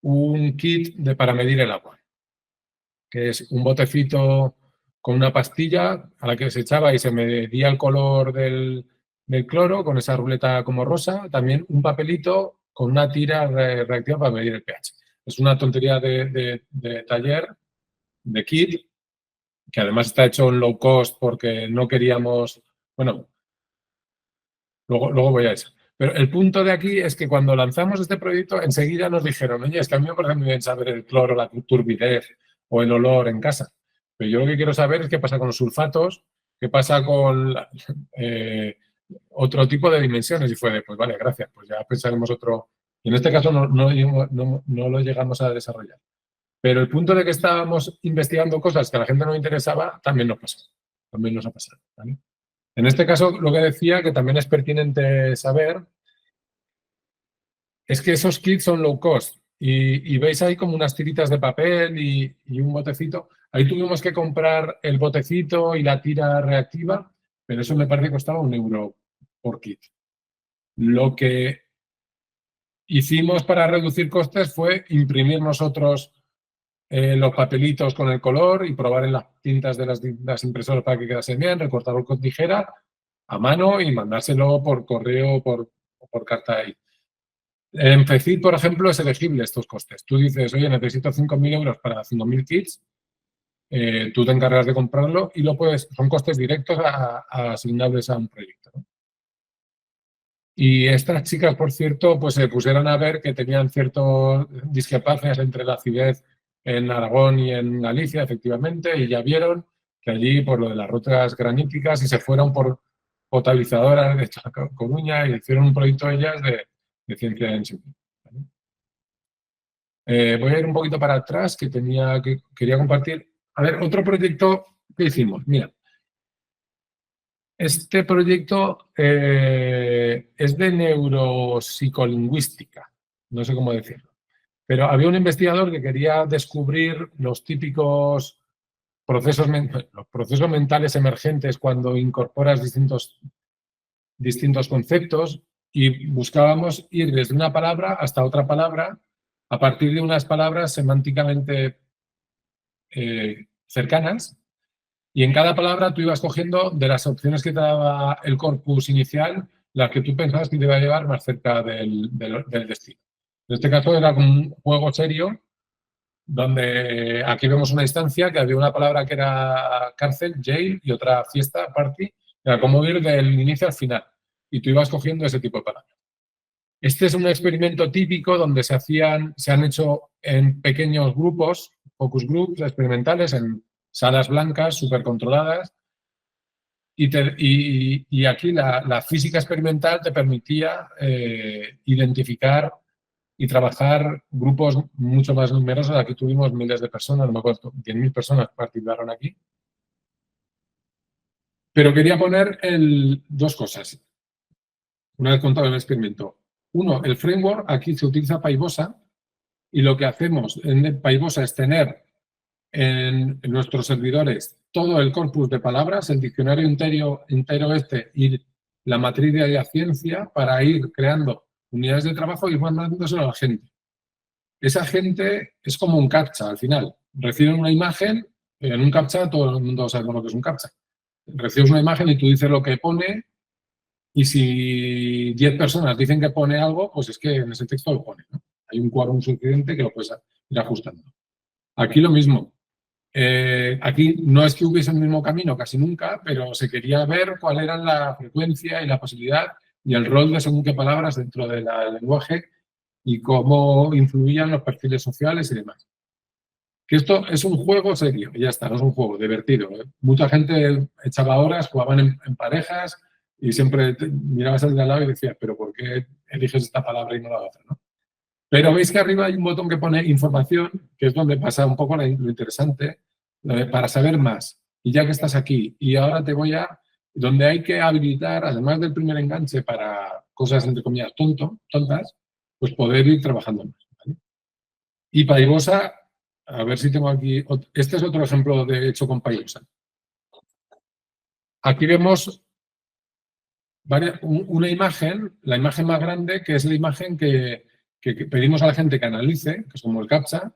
un kit para medir el agua, que es un botecito con una pastilla a la que se echaba y se medía el color del cloro con esa ruleta como rosa, también un papelito con una tira reactiva para medir el pH. Es una tontería de taller, de kit, que además está hecho en low cost porque no queríamos, bueno, luego voy a eso. Pero el punto de aquí es que cuando lanzamos este proyecto, enseguida nos dijeron, oye, es que a mí me parece muy bien saber el cloro, la turbidez o el olor en casa. Pero yo lo que quiero saber es qué pasa con los sulfatos, qué pasa con otro tipo de dimensiones. Y fue de, pues vale, gracias, pues ya pensaremos otro. Y en este caso no lo llegamos a desarrollar. Pero el punto de que estábamos investigando cosas que a la gente no le interesaba, también nos pasó. También nos ha pasado, ¿vale? En este caso, lo que decía, que también es pertinente saber, es que esos kits son low cost. Y veis ahí como unas tiritas de papel y un botecito. Ahí tuvimos que comprar el botecito y la tira reactiva, pero eso me parece que costaba €1 por kit. Lo que hicimos para reducir costes fue imprimir nosotros los papelitos con el color y probar en las tintas de las impresoras para que quedasen bien, recortarlo con tijera a mano y mandárselo por correo o por carta ahí. En FECID, por ejemplo, es elegible estos costes. Tú dices, oye, necesito 5.000 euros para 5.000 kits, tú te encargas de comprarlo y son costes directos asignables a un proyecto, ¿no? Y estas chicas, por cierto, pues se pusieron a ver que tenían ciertas discrepancias entre la acidez en Aragón y en Galicia, efectivamente, y ya vieron que allí, por lo de las rocas graníticas, y se fueron por potabilizadoras de Coruña y hicieron un proyecto ellas de ciencia en sí. Voy a ir un poquito para atrás, que quería compartir. A ver, otro proyecto que hicimos. Mira, este proyecto es de neuropsicolingüística, no sé cómo decirlo, pero había un investigador que quería descubrir los típicos procesos mentales emergentes cuando incorporas distintos conceptos y buscábamos ir desde una palabra hasta otra palabra a partir de unas palabras semánticamente cercanas. Y en cada palabra tú ibas cogiendo de las opciones que te daba el corpus inicial, las que tú pensabas que te iba a llevar más cerca del destino. En este caso era como un juego serio, donde aquí vemos una instancia que había una palabra que era cárcel, jail, y otra fiesta, party. Era como ir del inicio al final. Y tú ibas cogiendo ese tipo de palabras. Este es un experimento típico donde se han hecho en pequeños grupos, focus groups experimentales, en salas blancas, súper controladas, y aquí la física experimental te permitía identificar y trabajar grupos mucho más numerosos. Aquí tuvimos miles de personas, no me acuerdo, 10.000 personas participaron aquí. Pero quería poner dos cosas, una vez contado el experimento. Uno, el framework, aquí se utiliza Paibosa, y lo que hacemos en Paibosa es tener en nuestros servidores todo el corpus de palabras, el diccionario entero este y la matriz de la ciencia para ir creando unidades de trabajo y mandándoselo a la gente. Esa gente es como un CAPTCHA al final. Reciben una imagen, en un CAPTCHA todo el mundo sabe lo que es un CAPTCHA. Recibes una imagen y tú dices lo que pone, y si 10 personas dicen que pone algo, pues es que en ese texto lo pone, ¿no? Hay un quórum suficiente que lo puedes ir ajustando. Aquí lo mismo. Aquí no es que hubiese el mismo camino casi nunca, pero se quería ver cuál era la frecuencia y la posibilidad y el rol de según qué palabras dentro del lenguaje y cómo influían los perfiles sociales y demás. Que esto es un juego serio, y ya está, no es un juego divertido, ¿eh? Mucha gente echaba horas, jugaban en parejas y siempre mirabas al de al lado y decías, pero ¿por qué eliges esta palabra y no la otra, ¿no? Pero veis que arriba hay un botón que pone información, que es donde pasa un poco lo interesante, para saber más. y ya que estás aquí, y ahora te voy a... Donde hay que habilitar, además del primer enganche para cosas, entre comillas, tontas, pues poder ir trabajando más. ¿Vale? Y Paibosa, a ver si tengo aquí... Este es otro ejemplo de hecho con Paibosa. Aquí vemos una imagen, la imagen más grande, que es la imagen que pedimos a la gente que analice, que es como el CAPTCHA,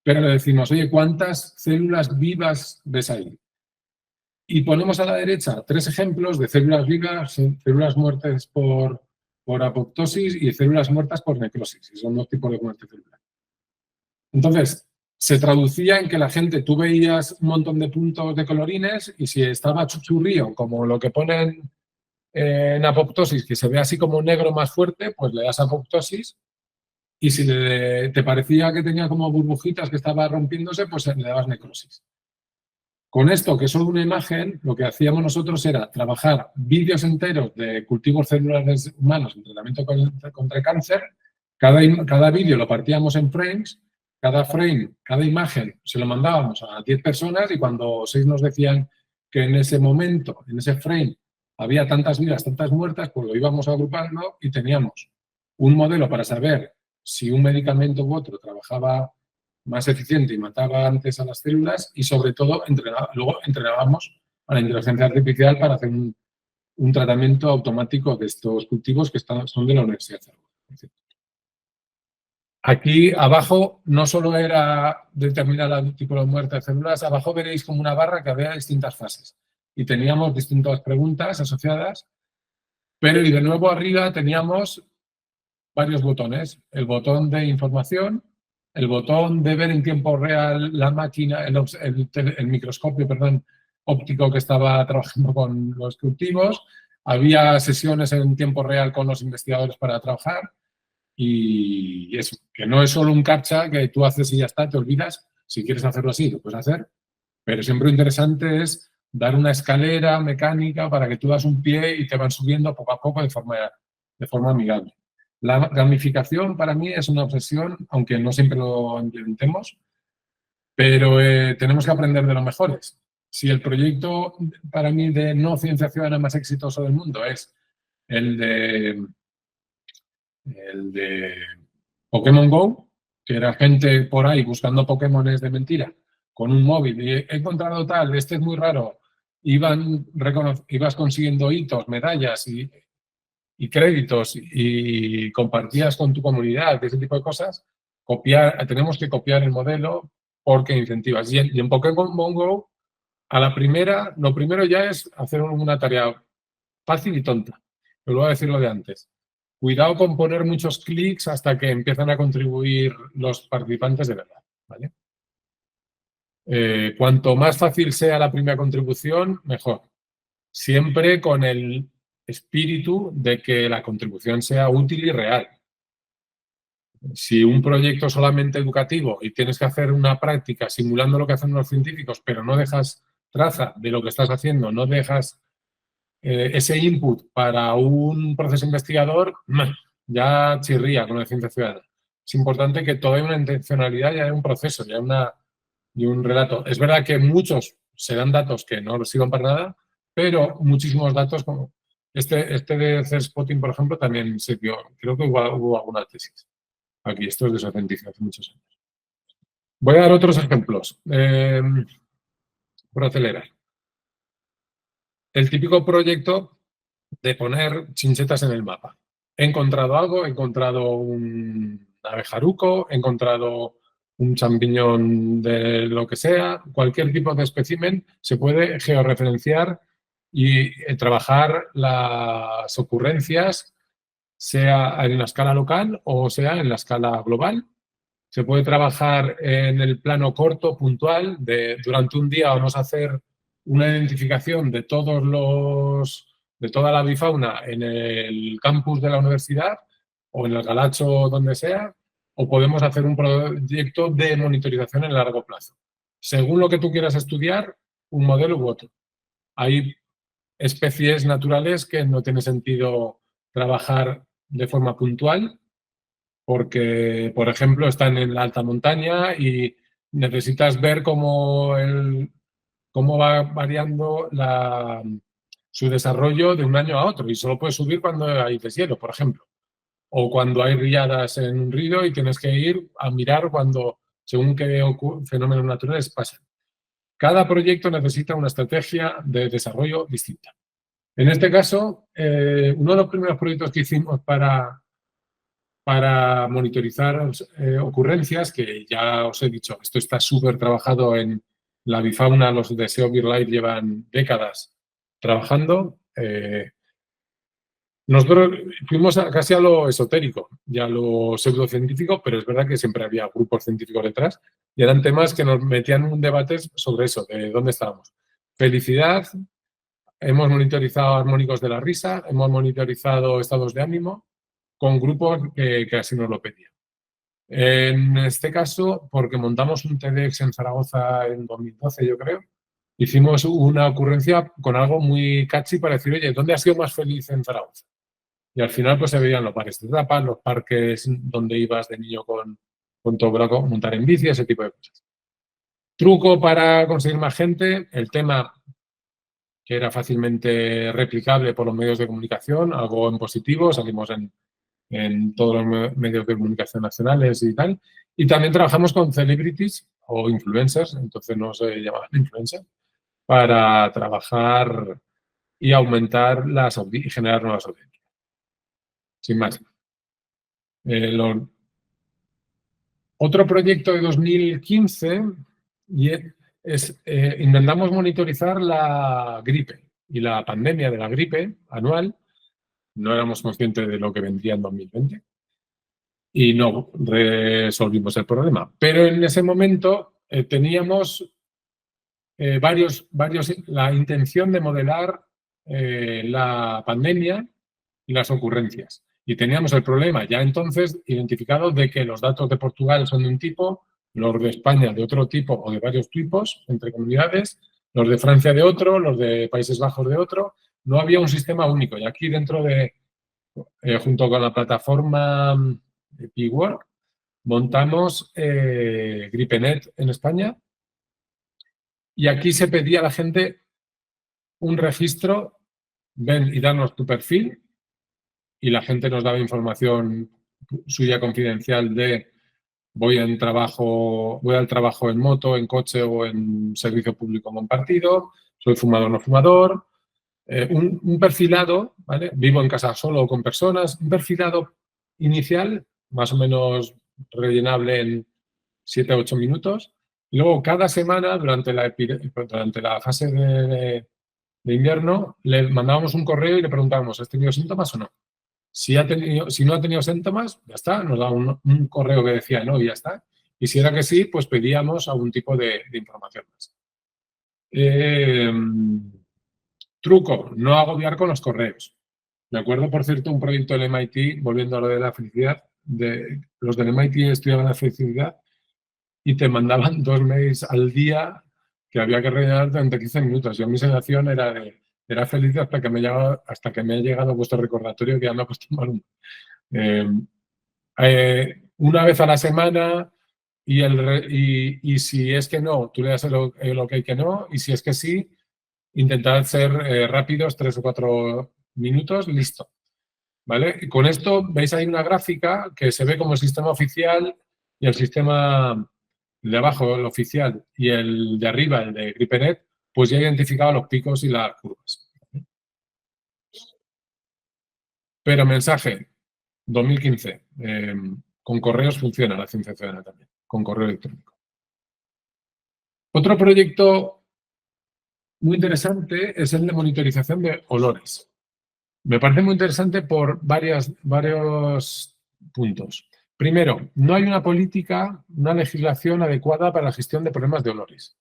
pero le decimos, oye, ¿cuántas células vivas ves ahí? Y ponemos a la derecha 3 ejemplos de células vivas, células muertas por apoptosis y células muertas por necrosis. Y son 2 tipos de muerte celular. Entonces, se traducía en que la gente, tú veías un montón de puntos de colorines y si estaba chuchurrío, como lo que ponen en apoptosis, que se ve así como negro más fuerte, pues le das apoptosis. Y si te parecía que tenía como burbujitas que estaba rompiéndose, pues le dabas necrosis. Con esto, que es solo una imagen, lo que hacíamos nosotros era trabajar vídeos enteros de cultivos celulares humanos en tratamiento contra cáncer. Cada vídeo lo partíamos en frames, cada frame, cada imagen, se lo mandábamos a 10 personas y cuando 6 nos decían que en ese momento, en ese frame, había tantas vivas, tantas muertas, pues lo íbamos agrupando y teníamos un modelo para saber si un medicamento u otro trabajaba más eficiente y mataba antes a las células y, sobre todo, luego entrenábamos a la inteligencia artificial para hacer un tratamiento automático de estos cultivos que son de la Universidad de Zaragoza. Aquí abajo no solo era determinar el tipo de muerte de células, abajo veréis como una barra que había distintas fases y teníamos distintas preguntas asociadas, pero y de nuevo arriba teníamos varios botones. El botón de información, el botón de ver en tiempo real la máquina, el microscopio, perdón, óptico que estaba trabajando con los cultivos. Había sesiones en tiempo real con los investigadores para trabajar. Y eso, que no es solo un CAPTCHA que tú haces y ya está, te olvidas. Si quieres hacerlo así, lo puedes hacer. Pero siempre lo interesante es dar una escalera mecánica para que tú das un pie y te van subiendo poco a poco de forma amigable. La gamificación para mí es una obsesión, aunque no siempre lo implementemos, pero tenemos que aprender de los mejores. Si el proyecto para mí de no ciencia ciudadana más exitoso del mundo es el de Pokémon Go, que era gente por ahí buscando Pokémones de mentira con un móvil y he encontrado tal, este es muy raro, ibas consiguiendo hitos, medallas y créditos y compartías con tu comunidad, ese tipo de cosas, tenemos que copiar el modelo porque incentivas. Y en Pokémon Go, a la primera, lo primero ya es hacer una tarea fácil y tonta. Pero voy a decir lo de antes. Cuidado con poner muchos clics hasta que empiezan a contribuir los participantes de verdad, ¿vale? Cuanto más fácil sea la primera contribución, mejor. Siempre con el espíritu de que la contribución sea útil y real. Si un proyecto es solamente educativo y tienes que hacer una práctica simulando lo que hacen los científicos, pero no dejas traza de lo que estás haciendo, no dejas ese input para un proceso investigador, ya chirría con la ciencia ciudadana. Es importante que todo haya una intencionalidad y haya un proceso, y un relato. Es verdad que muchos serán datos que no sirven para nada, pero muchísimos datos, como este de hacer spotting, por ejemplo, también sirvió. Creo que hubo alguna tesis. Aquí, esto es de su autenticidad hace muchos años. Voy a dar otros ejemplos, por acelerar. El típico proyecto de poner chinchetas en el mapa. He encontrado algo, he encontrado un abejaruco, he encontrado un champiñón de lo que sea, cualquier tipo de espécimen se puede georreferenciar y trabajar las ocurrencias, sea en la escala local o sea en la escala global. Se puede trabajar en el plano corto, puntual, de durante un día vamos a hacer una identificación de toda la avifauna en el campus de la universidad o en el Galacho, donde sea, o podemos hacer un proyecto de monitorización en largo plazo. Según lo que tú quieras estudiar, un modelo u otro. Hay especies naturales que no tiene sentido trabajar de forma puntual porque, por ejemplo, están en la alta montaña y necesitas ver cómo cómo va variando su desarrollo de un año a otro y solo puede subir cuando hay deshielo, por ejemplo, o cuando hay riadas en un río y tienes que ir a mirar cuando, según qué fenómenos naturales pasan. Cada proyecto necesita una estrategia de desarrollo distinta. En este caso, uno de los primeros proyectos que hicimos para monitorizar ocurrencias, que ya os he dicho, esto está súper trabajado en la avifauna, los de SEO BirdLife llevan décadas trabajando. Nosotros fuimos casi a lo esotérico y a lo pseudocientífico, pero es verdad que siempre había grupos científicos detrás y eran temas que nos metían en un debate sobre eso, de dónde estábamos. Felicidad, hemos monitorizado armónicos de la risa, hemos monitorizado estados de ánimo con grupos que así nos lo pedían. En este caso, porque montamos un TEDx en Zaragoza en 2012, yo creo, hicimos una ocurrencia con algo muy catchy para decir, oye, ¿dónde has sido más feliz en Zaragoza? Y al final pues se veían los parques de tapas, los parques donde ibas de niño con tu brazo, montar en bici, ese tipo de cosas. Truco para conseguir más gente, el tema que era fácilmente replicable por los medios de comunicación, algo en positivo, salimos en todos los medios de comunicación nacionales y tal. Y también trabajamos con celebrities o influencers, entonces no se llamaban influencers, para trabajar y aumentar y generar nuevas audiencias. Sin más. Otro proyecto de 2015 es intentamos monitorizar la gripe y la pandemia de la gripe anual. No éramos conscientes de lo que vendría en 2020 y no resolvimos el problema. Pero en ese momento teníamos la intención de modelar la pandemia y las ocurrencias. Y teníamos el problema ya entonces identificado de que los datos de Portugal son de un tipo, los de España de otro tipo o de varios tipos entre comunidades, los de Francia de otro, los de Países Bajos de otro. No había un sistema único. Y aquí dentro de, junto con la plataforma PeWork, montamos GripeNet en España y aquí se pedía a la gente un registro, ven y danos tu perfil, y la gente nos daba información suya confidencial de voy al trabajo en moto, en coche o en servicio público compartido, soy fumador o no fumador, un perfilado, ¿vale? Vivo en casa solo o con personas, un perfilado inicial, más o menos rellenable en 7 o 8 minutos. Y luego cada semana, durante la fase de invierno, le mandábamos un correo y le preguntábamos, ¿has tenido síntomas o no? Si no ha tenido síntomas, ya está, nos da un correo que decía no y ya está. Y si era que sí, pues pedíamos algún tipo de información más. Truco, no agobiar con los correos. Me acuerdo, por cierto, un proyecto del MIT, volviendo a lo de la felicidad, los del MIT estudiaban la felicidad y te mandaban 2 mails al día que había que rellenar durante 15 minutos. Yo mi sensación era feliz hasta que me ha llegado vuestro recordatorio que ya me ha puesto mal. Una vez a la semana y si es que no, tú le das el ok que no, y si es que sí, intentad ser rápidos, 3 o 4 minutos, listo. ¿Vale? Y con esto veis ahí una gráfica que se ve como el sistema oficial y el sistema de abajo, el oficial, y el de arriba, el de GripeNet, pues ya he identificado los picos y las curvas. Pero mensaje, 2015, con correos funciona la ciencia ciudadana también, con correo electrónico. Otro proyecto muy interesante es el de monitorización de olores. Me parece muy interesante por varios puntos. Primero, no hay una política, una legislación adecuada para la gestión de problemas de olores.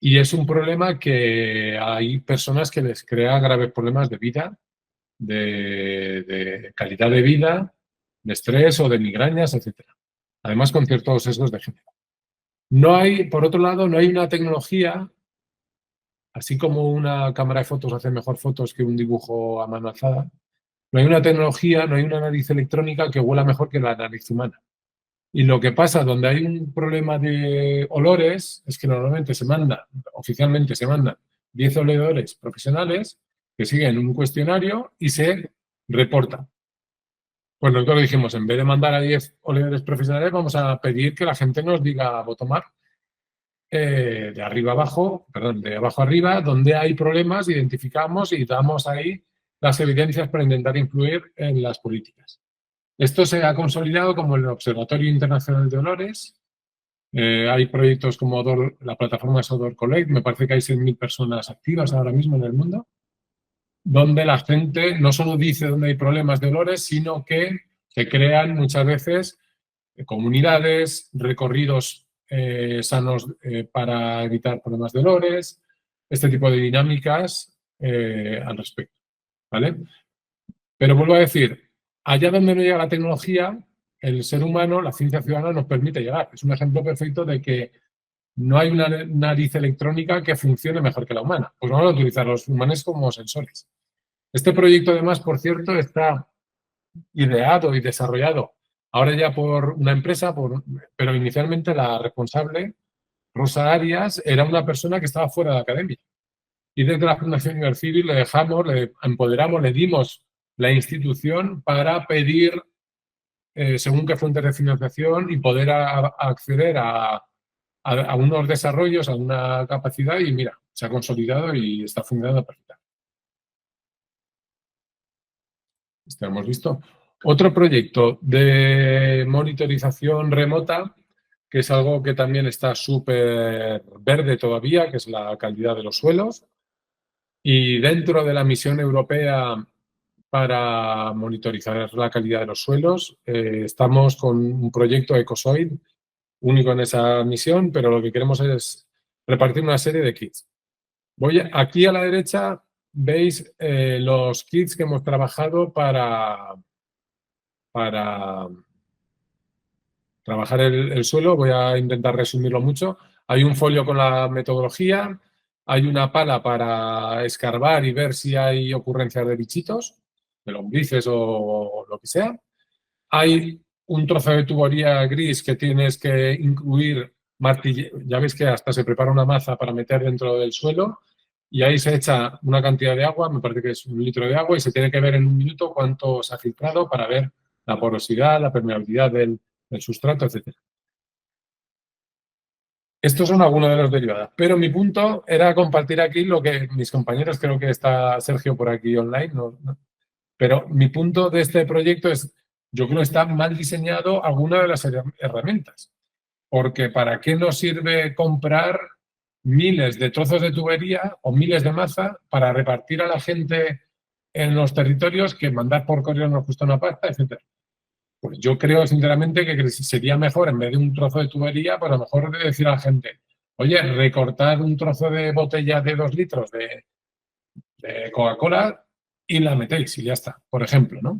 Y es un problema que hay personas que les crea graves problemas de vida, de calidad de vida, de estrés o de migrañas, etc. Además, con ciertos sesgos de género. Por otro lado, no hay una tecnología, así como una cámara de fotos hace mejor fotos que un dibujo a mano alzada, no hay una tecnología, no hay una nariz electrónica que huela mejor que la nariz humana. Y lo que pasa donde hay un problema de olores es que normalmente oficialmente se mandan 10 oledores profesionales que siguen un cuestionario y se reportan. Pues nosotros dijimos, en vez de mandar a 10 oledores profesionales, vamos a pedir que la gente nos diga bottom-up, de arriba abajo, perdón, de abajo arriba, donde hay problemas, identificamos y damos ahí las evidencias para intentar influir en las políticas. Esto se ha consolidado como el Observatorio Internacional de Olores. Hay proyectos como la plataforma es Odor Collect, me parece que hay 6.000 personas activas ahora mismo en el mundo, donde la gente no solo dice dónde hay problemas de olores, sino que se crean muchas veces comunidades, recorridos sanos para evitar problemas de olores, este tipo de dinámicas al respecto, ¿vale? Pero vuelvo a decir, allá donde no llega la tecnología, el ser humano, la ciencia ciudadana nos permite llegar. Es un ejemplo perfecto de que no hay una nariz electrónica que funcione mejor que la humana. Pues vamos a utilizar los humanos como sensores. Este proyecto, además, por cierto, está ideado y desarrollado ahora ya por una empresa, pero inicialmente la responsable, Rosa Arias, era una persona que estaba fuera de la academia. Y desde la Fundación Ibercivil le dejamos, le empoderamos, le dimos la institución para pedir según qué fuentes de financiación y poder acceder a unos desarrollos, a una capacidad y mira, se ha consolidado y está funcionando perfectamente. Esto hemos visto. Otro proyecto de monitorización remota, que es algo que también está súper verde todavía, que es la calidad de los suelos. Y dentro de la misión europea para monitorizar la calidad de los suelos, estamos con un proyecto Ecosoil, único en esa misión, pero lo que queremos es repartir una serie de kits. Aquí a la derecha veis los kits que hemos trabajado para trabajar el suelo. Voy a intentar resumirlo mucho. Hay un folio con la metodología, hay una pala para escarbar y ver si hay ocurrencias de bichitos, de lombrices o lo que sea. Hay un trozo de tubería gris que tienes que incluir ya veis que hasta se prepara una maza para meter dentro del suelo y ahí se echa una cantidad de agua, me parece que es 1 litro de agua y se tiene que ver en 1 minuto cuánto se ha filtrado para ver la porosidad, la permeabilidad del sustrato, etc. Estos son algunos de los derivados, pero mi punto era compartir aquí lo que mis compañeros, creo que está Sergio por aquí online, pero mi punto de este proyecto es, yo creo que está mal diseñado alguna de las herramientas, porque ¿para qué nos sirve comprar miles de trozos de tubería o miles de maza para repartir a la gente en los territorios que mandar por correo nos cuesta una pasta, etcétera? Pues yo creo sinceramente que sería mejor, en vez de un trozo de tubería, pues a lo mejor de decir a la gente, oye, recortad un trozo de botella de 2 litros de Coca-Cola y la metéis y ya está, por ejemplo, ¿no?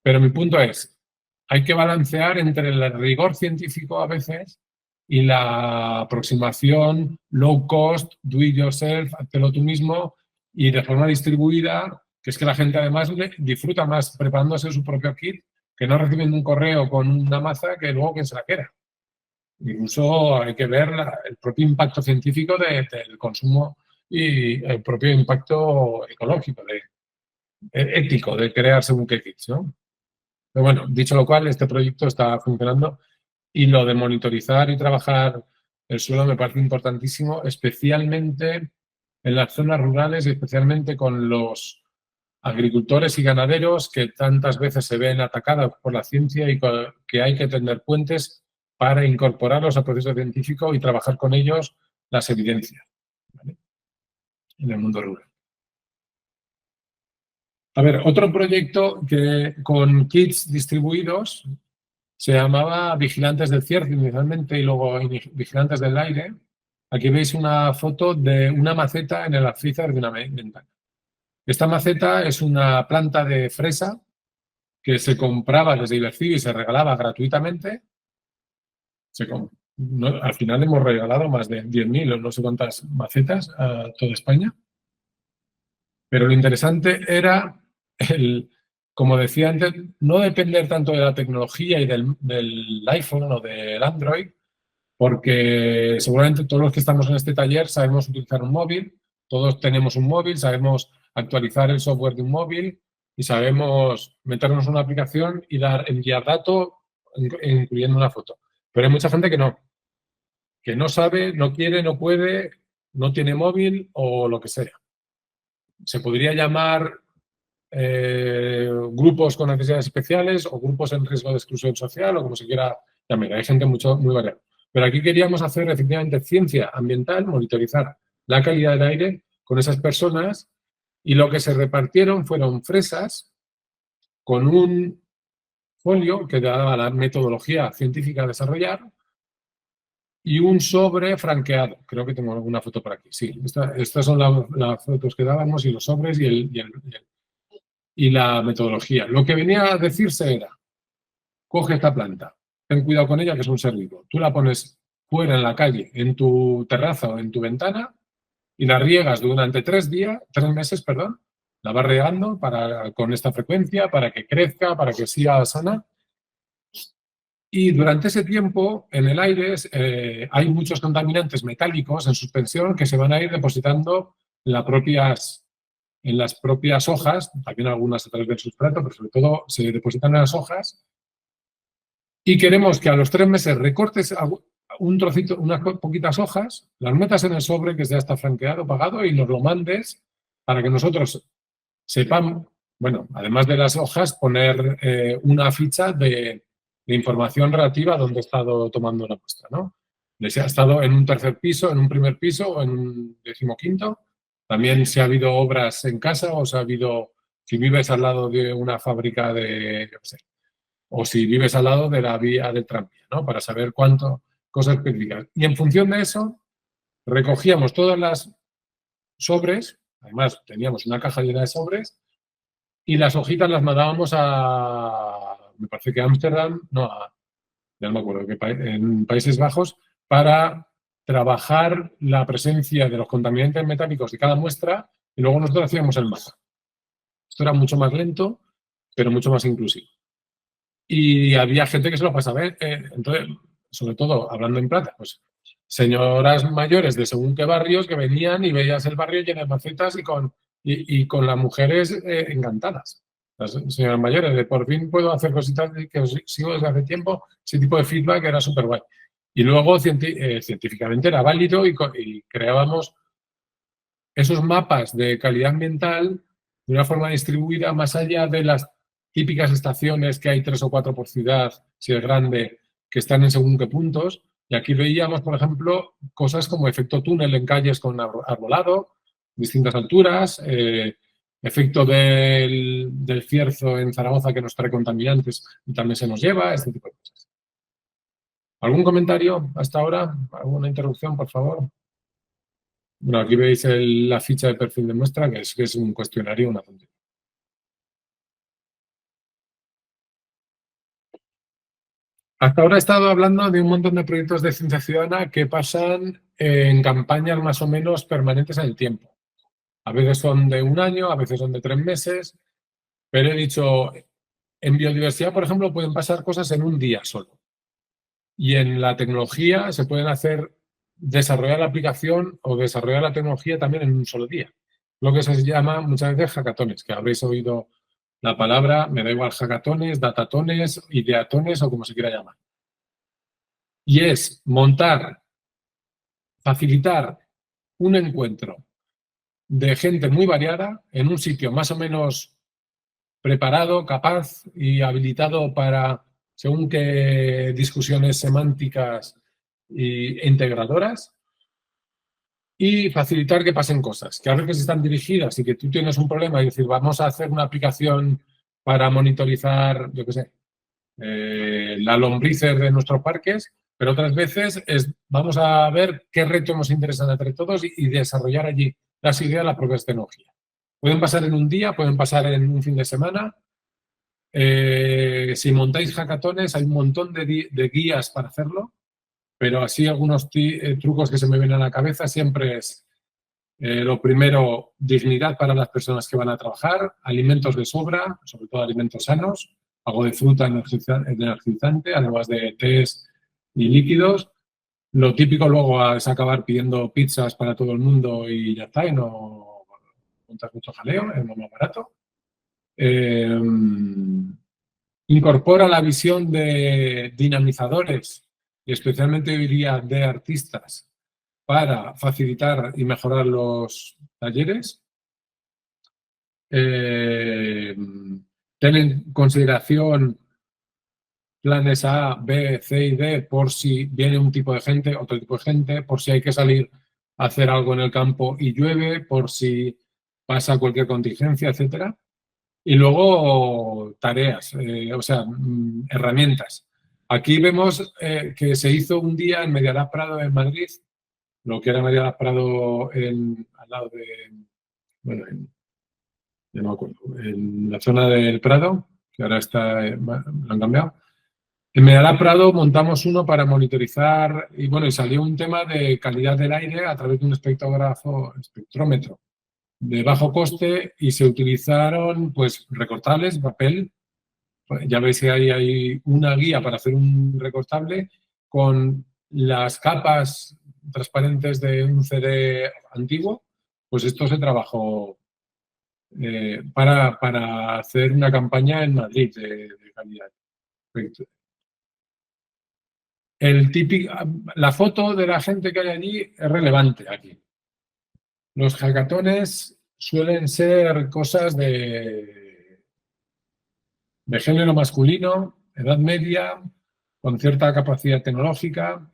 Pero mi punto es, hay que balancear entre el rigor científico a veces y la aproximación low cost, do it yourself, hazlo tú mismo y de forma distribuida, que es que la gente además disfruta más preparándose su propio kit que no recibiendo un correo con una maza que luego quien se la quiera. Incluso hay que ver el propio impacto científico del consumo y el propio impacto ecológico, ético de crear según qué kits, ¿no? Pero bueno, dicho lo cual, este proyecto está funcionando y lo de monitorizar y trabajar el suelo me parece importantísimo, especialmente en las zonas rurales y especialmente con los agricultores y ganaderos que tantas veces se ven atacados por la ciencia y que hay que tender puentes para incorporarlos al proceso científico y trabajar con ellos las evidencias, ¿vale? En el mundo rural. A ver, otro proyecto que con kits distribuidos se llamaba Vigilantes del Cierzo inicialmente y luego Vigilantes del Aire. Aquí veis una foto de una maceta en el alféizar de una ventana. Esta maceta es una planta de fresa que se compraba desde Ibercivil y se regalaba gratuitamente. Al final hemos regalado más de 10.000 o no sé cuántas macetas a toda España. Pero lo interesante era como decía antes, no depender tanto de la tecnología y del iPhone o del Android, porque seguramente todos los que estamos en este taller sabemos utilizar un móvil, todos tenemos un móvil, sabemos actualizar el software de un móvil y sabemos meternos en una aplicación y enviar datos, incluyendo una foto. Pero hay mucha gente que no sabe, no quiere, no puede, no tiene móvil o lo que sea. Se podría llamar grupos con necesidades especiales o grupos en riesgo de exclusión social o como se quiera llamar. Hay gente muy variada. Pero aquí queríamos hacer efectivamente ciencia ambiental, monitorizar la calidad del aire con esas personas y lo que se repartieron fueron fresas con un folio que daba la metodología científica a desarrollar y un sobre franqueado. Creo que tengo alguna foto por aquí. Sí, estas son las fotos que dábamos y los sobres y la metodología. Lo que venía a decirse era, coge esta planta, ten cuidado con ella que es un ser vivo. Tú la pones fuera en la calle, en tu terraza o en tu ventana y la riegas durante 3 meses, la vas regando con esta frecuencia para que crezca, para que sea sana. Y durante ese tiempo, en el aire hay muchos contaminantes metálicos en suspensión que se van a ir depositando en las propias hojas, también algunas a través del sustrato, pero sobre todo se depositan en las hojas. Y queremos que a los 3 meses recortes un trocito, unas poquitas hojas, las metas en el sobre que ya está franqueado, pagado, y nos lo mandes para que nosotros sepamos, bueno, además de las hojas, poner una ficha de información relativa a dónde he estado tomando la muestra, ¿no? Si ha estado en un 3er piso, en un 1er piso o en un 15º. También si ha habido obras en casa o si vives al lado de una fábrica o si vives al lado de la vía del tranvía, ¿no? Para saber cosas específicas. Y en función de eso, recogíamos todas las sobres, además teníamos una caja llena de sobres, y las hojitas las mandábamos me parece que a Ámsterdam, ya no me acuerdo, en Países Bajos, para trabajar la presencia de los contaminantes metálicos de cada muestra y luego nosotros hacíamos el mapa. Esto era mucho más lento, pero mucho más inclusivo. Y había gente que se lo pasaba. Entonces, sobre todo, hablando en plata, pues señoras mayores de según qué barrios que venían y veías el barrio lleno de macetas y con las mujeres encantadas. Las señoras mayores, de por fin puedo hacer cositas que os sigo desde hace tiempo, ese tipo de feedback era súper guay. Y luego científicamente era válido y creábamos esos mapas de calidad ambiental de una forma distribuida más allá de las típicas estaciones que hay 3 o 4 por ciudad, si es grande, que están en según qué puntos. Y aquí veíamos, por ejemplo, cosas como efecto túnel en calles con arbolado, distintas alturas, efecto del cierzo en Zaragoza que nos trae contaminantes y también se nos lleva, este tipo de cosas. ¿Algún comentario hasta ahora? ¿Alguna interrupción, por favor? Bueno, aquí veis la ficha de perfil de muestra, que es un cuestionario, una tontería. Hasta ahora he estado hablando de un montón de proyectos de ciencia ciudadana que pasan en campañas más o menos permanentes en el tiempo. A veces son de 1 año, a veces son de 3 meses, pero he dicho, en biodiversidad, por ejemplo, pueden pasar cosas en un día solo. Y en la tecnología se pueden desarrollar la aplicación o desarrollar la tecnología también en un solo día. Lo que se llama muchas veces hackatones, que habréis oído la palabra, me da igual hackatones, datatones, ideatones o como se quiera llamar. Y es facilitar un encuentro de gente muy variada en un sitio más o menos preparado, capaz y habilitado para según qué discusiones semánticas e integradoras, y facilitar que pasen cosas, que a veces están dirigidas y que tú tienes un problema y decir, vamos a hacer una aplicación para monitorizar, yo qué sé, las lombrices de nuestros parques, pero otras veces vamos a ver qué reto nos interesa entre todos y desarrollar allí las ideas de las propias tecnologías. Pueden pasar en un día, pueden pasar en un fin de semana. Si montáis hackatones, hay un montón de guías para hacerlo, pero así algunos trucos que se me vienen a la cabeza siempre es Lo primero, dignidad para las personas que van a trabajar, alimentos de sobra, sobre todo alimentos sanos, algo de fruta energizante, además de tés y líquidos. Lo típico luego es acabar pidiendo pizzas para todo el mundo y ya está, y no montas mucho jaleo, es lo más barato. Incorpora la visión de dinamizadores, y especialmente diría de artistas, para facilitar y mejorar los talleres. Ten en consideración planes A, B, C y D por si viene un tipo de gente, otro tipo de gente, por si hay que salir a hacer algo en el campo y llueve, por si pasa cualquier contingencia, etcétera. Y luego tareas, o sea, herramientas. Aquí vemos que se hizo un día en Medialab Prado en Madrid, lo que era Medialab Prado al lado de, bueno, no me acuerdo, en la zona del Prado, que ahora está, lo han cambiado. En Medialab Prado montamos uno para monitorizar y bueno, y salió un tema de calidad del aire a través de un espectrómetro de bajo coste y se utilizaron pues recortables, papel. Ya veis que hay una guía para hacer un recortable con las capas transparentes de un CD antiguo. Pues esto se trabajó para hacer una campaña en Madrid de calidad. La foto de la gente que hay allí es relevante aquí. Los hackatones suelen ser cosas de género masculino, edad media, con cierta capacidad tecnológica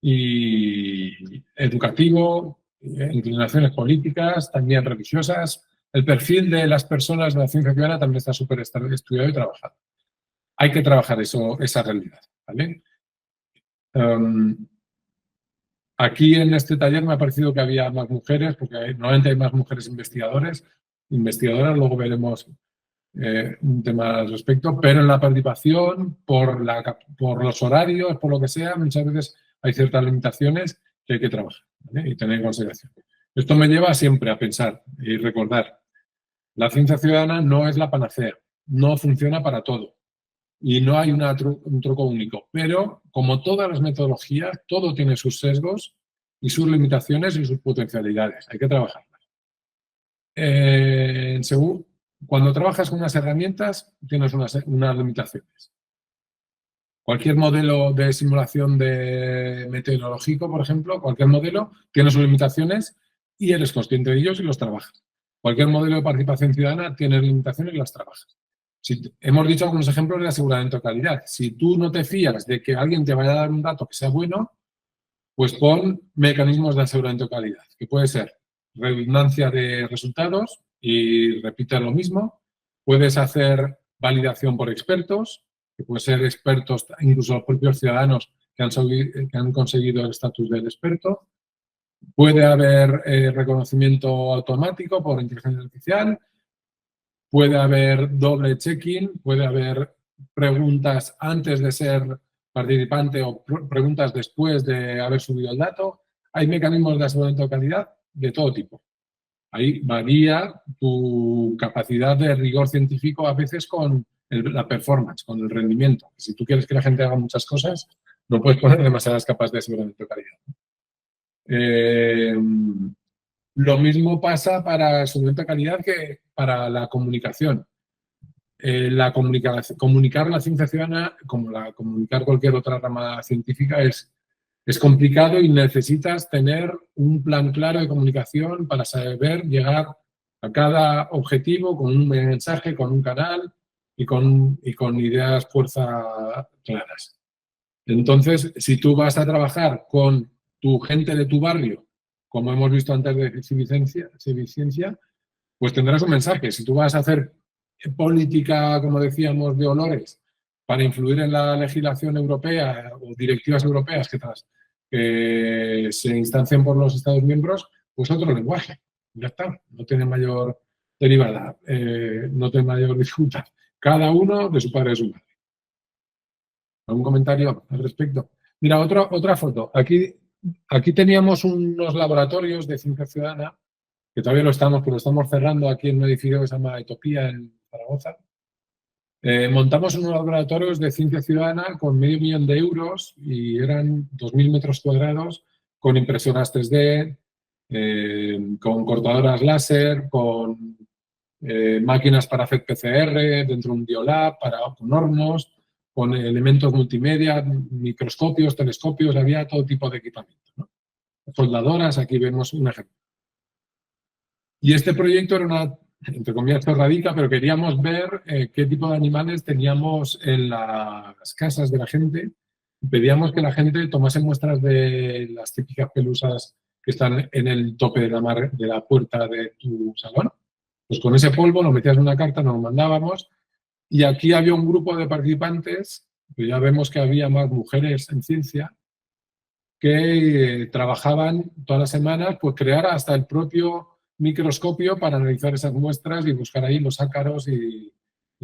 y educativo, inclinaciones políticas, también religiosas. El perfil de las personas de la ciencia ciudadana también está súper estudiado y trabajado. Hay que trabajar esa realidad, ¿vale? Aquí en este taller me ha parecido que había más mujeres, porque normalmente hay más mujeres investigadoras, luego veremos un tema al respecto, pero en la participación, por los horarios, por lo que sea, muchas veces hay ciertas limitaciones que hay que trabajar, ¿vale? Y tener en consideración. Esto me lleva siempre a pensar y recordar, la ciencia ciudadana no es la panacea, no funciona para todo. Y no hay un truco único. Pero, como todas las metodologías, todo tiene sus sesgos y sus limitaciones y sus potencialidades. Hay que trabajarlas. Cuando trabajas con unas herramientas, tienes unas limitaciones. Cualquier modelo de simulación meteorológico, por ejemplo, cualquier modelo tiene sus limitaciones y eres consciente de ellos y los trabajas. Cualquier modelo de participación ciudadana tiene limitaciones y las trabajas. Hemos dicho algunos ejemplos de aseguramiento de calidad. Si tú no te fías de que alguien te vaya a dar un dato que sea bueno, pues pon mecanismos de aseguramiento de calidad, que puede ser redundancia de resultados y repites lo mismo. Puedes hacer validación por expertos, que pueden ser expertos, incluso los propios ciudadanos que han conseguido el estatus del experto. Puede haber reconocimiento automático por inteligencia artificial. Puede haber doble check-in, puede haber preguntas antes de ser participante o preguntas después de haber subido el dato. Hay mecanismos de aseguramiento de calidad de todo tipo. Ahí varía tu capacidad de rigor científico a veces con la performance, con el rendimiento. Si tú quieres que la gente haga muchas cosas, no puedes poner demasiadas capas de aseguramiento de calidad. Lo mismo pasa para el aseguramiento de calidad que para la comunicación. Comunicar la ciencia ciudadana, como comunicar cualquier otra rama científica, es complicado y necesitas tener un plan claro de comunicación para saber llegar a cada objetivo con un mensaje, con un canal y con ideas fuerza claras. Entonces, si tú vas a trabajar con tu gente de tu barrio, como hemos visto antes de Civiciencia, pues tendrás un mensaje. Si tú vas a hacer política, como decíamos, de olores para influir en la legislación europea o directivas europeas que se instancien por los Estados miembros, pues otro lenguaje. Ya está, no tiene mayor derivada, no tiene mayor dificultad. Cada uno de su padre y de su madre. ¿Algún comentario al respecto? Mira, otra foto. Aquí aquí teníamos unos laboratorios de ciencia ciudadana, que todavía lo estamos cerrando aquí en un edificio que se llama Etopía en Zaragoza. Montamos unos laboratorios de ciencia ciudadana con €500.000 y eran 2.000 metros cuadrados con impresoras 3D, con cortadoras láser, con máquinas para hacer PCR dentro de un biolab, con hornos, con elementos multimedia, microscopios, telescopios, había todo tipo de equipamiento, ¿no? Soldadoras, aquí vemos un ejemplo. Y este proyecto era una, entre comillas, chorradica, pero queríamos ver qué tipo de animales teníamos en las casas de la gente. Pedíamos que la gente tomase muestras de las típicas pelusas que están en el tope de la puerta de tu salón. Pues con ese polvo lo metías en una carta, nos lo mandábamos. Y aquí había un grupo de participantes, que ya vemos que había más mujeres en ciencia, que trabajaban todas las semanas, pues crear hasta el propio microscopio para analizar esas muestras y buscar ahí los ácaros y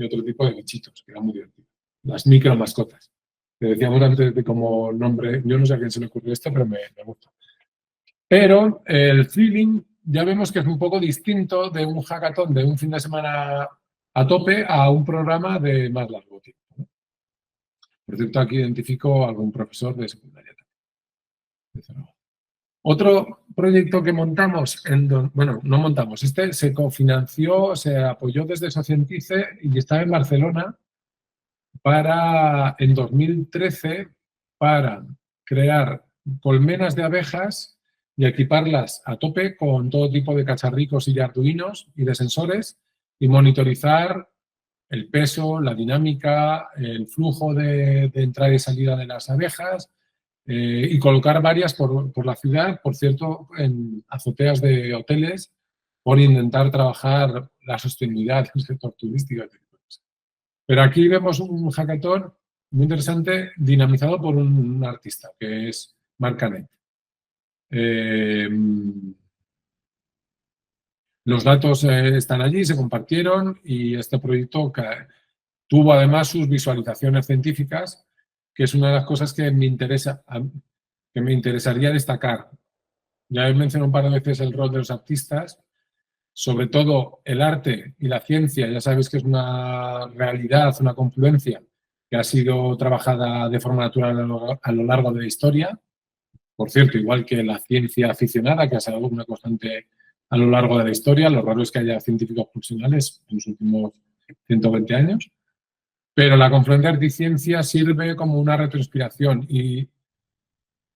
otro tipo de bichitos, que era muy divertido. Las micromascotas. Que decíamos antes de como nombre, yo no sé a quién se le ocurrió esto, pero me gusta. Pero el feeling ya vemos que es un poco distinto de un hackathon de un fin de semana a tope a un programa de más largo tiempo, ¿no? Por cierto, aquí identifico a algún profesor de secundaria. Otro proyecto que montamos, bueno, no montamos, este se cofinanció, se apoyó desde Socientice y estaba en Barcelona en 2013 para crear colmenas de abejas y equiparlas a tope con todo tipo de cacharricos y de arduinos y de sensores y monitorizar el peso, la dinámica, el flujo de entrada y salida de las abejas, y colocar varias por la ciudad, por cierto, en azoteas de hoteles, por intentar trabajar la sostenibilidad del sector turístico. Pero aquí vemos un hackathon muy interesante, dinamizado por un artista, que es Marc Canet. Los datos están allí, se compartieron y este proyecto tuvo además sus visualizaciones científicas, que es una de las cosas que me interesaría destacar. Ya he mencionado un par de veces el rol de los artistas, sobre todo el arte y la ciencia, ya sabéis que es una realidad, una confluencia que ha sido trabajada de forma natural a lo largo de la historia. Por cierto, igual que la ciencia aficionada, que ha sido una constante a lo largo de la historia, lo raro es que haya científicos profesionales en los últimos 120 años. Pero la confluencia de arte y ciencia sirve como una retroinspiración y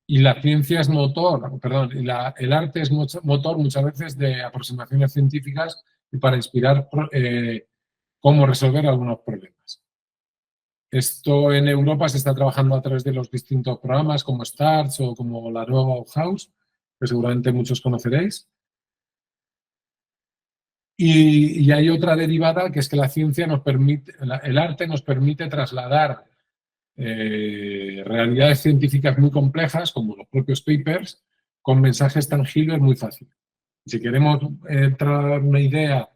la ciencia es motor, perdón, el arte es motor muchas veces de aproximaciones científicas y para inspirar cómo resolver algunos problemas. Esto en Europa se está trabajando a través de los distintos programas como STARS o como la nueva Bauhaus, que seguramente muchos conoceréis. Y hay otra derivada, que es que la ciencia nos permite, el arte nos permite trasladar realidades científicas muy complejas, como los propios papers, con mensajes tangibles muy fáciles. Si queremos traer una idea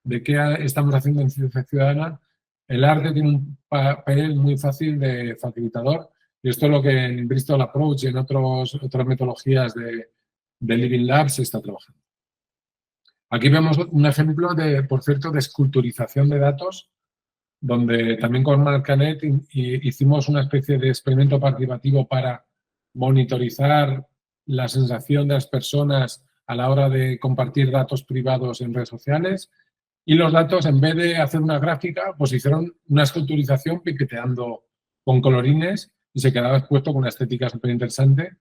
de qué estamos haciendo en ciencia ciudadana, el arte tiene un papel muy fácil de facilitador, y esto es lo que en Bristol Approach y en otras metodologías de Living Labs se está trabajando. Aquí vemos un ejemplo por cierto, de esculturización de datos, donde también con Marc Canet hicimos una especie de experimento participativo para monitorizar la sensación de las personas a la hora de compartir datos privados en redes sociales. Y los datos, en vez de hacer una gráfica, pues hicieron una esculturización piqueteando con colorines y se quedaba expuesto con una estética súper interesante.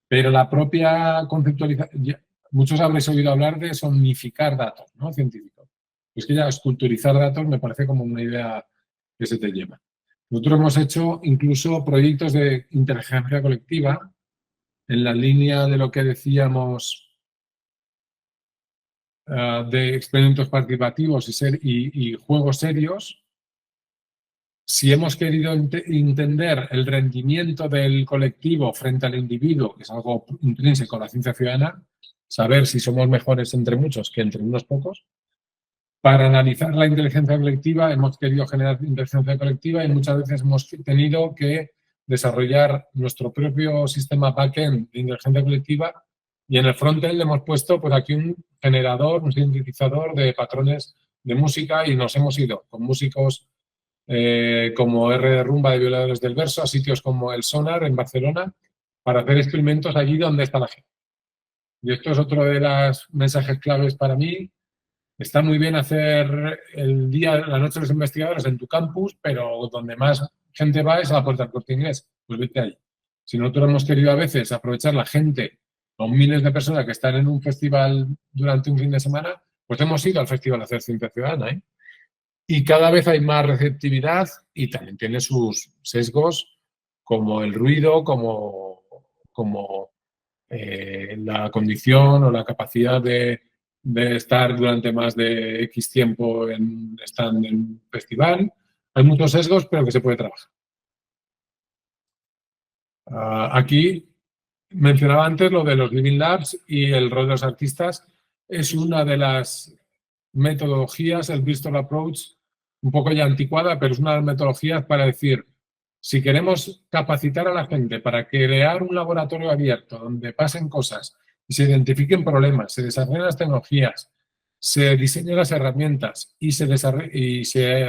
Pero la propia conceptualización, muchos habréis oído hablar de somnificar datos, ¿no? Científicos. Es que ya esculturizar datos me parece como una idea que se te lleva. Nosotros hemos hecho incluso proyectos de inteligencia colectiva en la línea de lo que decíamos de experimentos participativos y juegos serios. Si hemos querido entender el rendimiento del colectivo frente al individuo, que es algo intrínseco a la ciencia ciudadana, saber si somos mejores entre muchos que entre unos pocos. Para analizar la inteligencia colectiva hemos querido generar inteligencia colectiva y muchas veces hemos tenido que desarrollar nuestro propio sistema backend de inteligencia colectiva y en el frontend le hemos puesto por aquí un generador, un sintetizador de patrones de música y nos hemos ido con músicos como R de Rumba de Violadores del Verso a sitios como el Sonar en Barcelona para hacer experimentos allí donde está la gente. Y esto es otro de los mensajes claves para mí. Está muy bien hacer el día, la noche de los investigadores en tu campus, pero donde más gente va es a la Puerta del Corte Inglés. Pues vete ahí. Si nosotros hemos querido a veces aprovechar la gente, los miles de personas que están en un festival durante un fin de semana, pues hemos ido al festival a hacer ciencia ciudadana, ¿eh? Y cada vez hay más receptividad y también tiene sus sesgos como el ruido, como la condición o la capacidad de estar durante más de X tiempo en un festival. Hay muchos sesgos, pero que se puede trabajar. Aquí mencionaba antes lo de los Living Labs y el rol de los artistas. Es una de las metodologías, el Bristol Approach, un poco ya anticuada, pero es una de las metodologías para decir, si queremos capacitar a la gente para crear un laboratorio abierto donde pasen cosas y se identifiquen problemas, se desarrollen las tecnologías, se diseñen las herramientas y se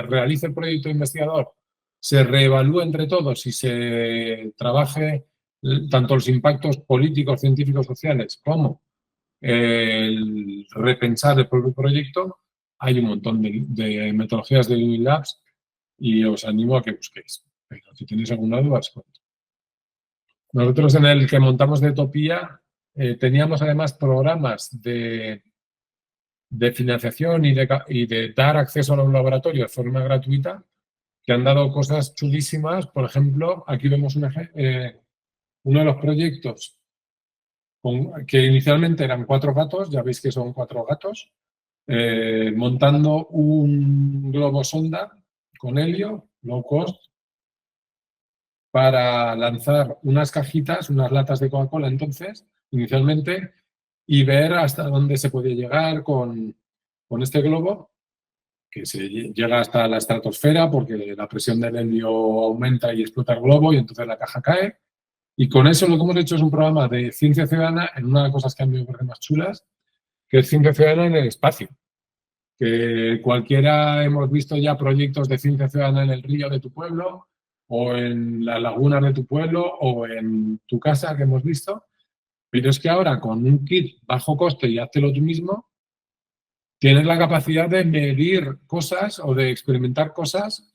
realice el proyecto investigador, se reevalúe entre todos y se trabaje tanto los impactos políticos, científicos, sociales, como el repensar el propio proyecto, hay un montón de metodologías de Living Labs y os animo a que busquéis. Pero si tenéis alguna duda, os cuento. Nosotros en el que montamos de Etopía teníamos además programas de financiación y de dar acceso a un laboratorio de forma gratuita que han dado cosas chulísimas. Por ejemplo, aquí vemos uno de los proyectos que inicialmente eran 4 gatos, ya veis que son 4 gatos, montando un globo sonda con helio, low cost, para lanzar unas cajitas, unas latas de Coca-Cola entonces, inicialmente, y ver hasta dónde se podía llegar con este globo, que se llega hasta la estratosfera porque la presión del helio aumenta y explota el globo y entonces la caja cae. Y con eso lo que hemos hecho es un programa de ciencia ciudadana en una de las cosas que a mí me parecen más chulas, que es ciencia ciudadana en el espacio. Que cualquiera hemos visto ya proyectos de ciencia ciudadana en el río de tu pueblo, o en las lagunas de tu pueblo, o en tu casa que hemos visto. Pero es que ahora con un kit bajo coste y háztelo tú mismo, tienes la capacidad de medir cosas o de experimentar cosas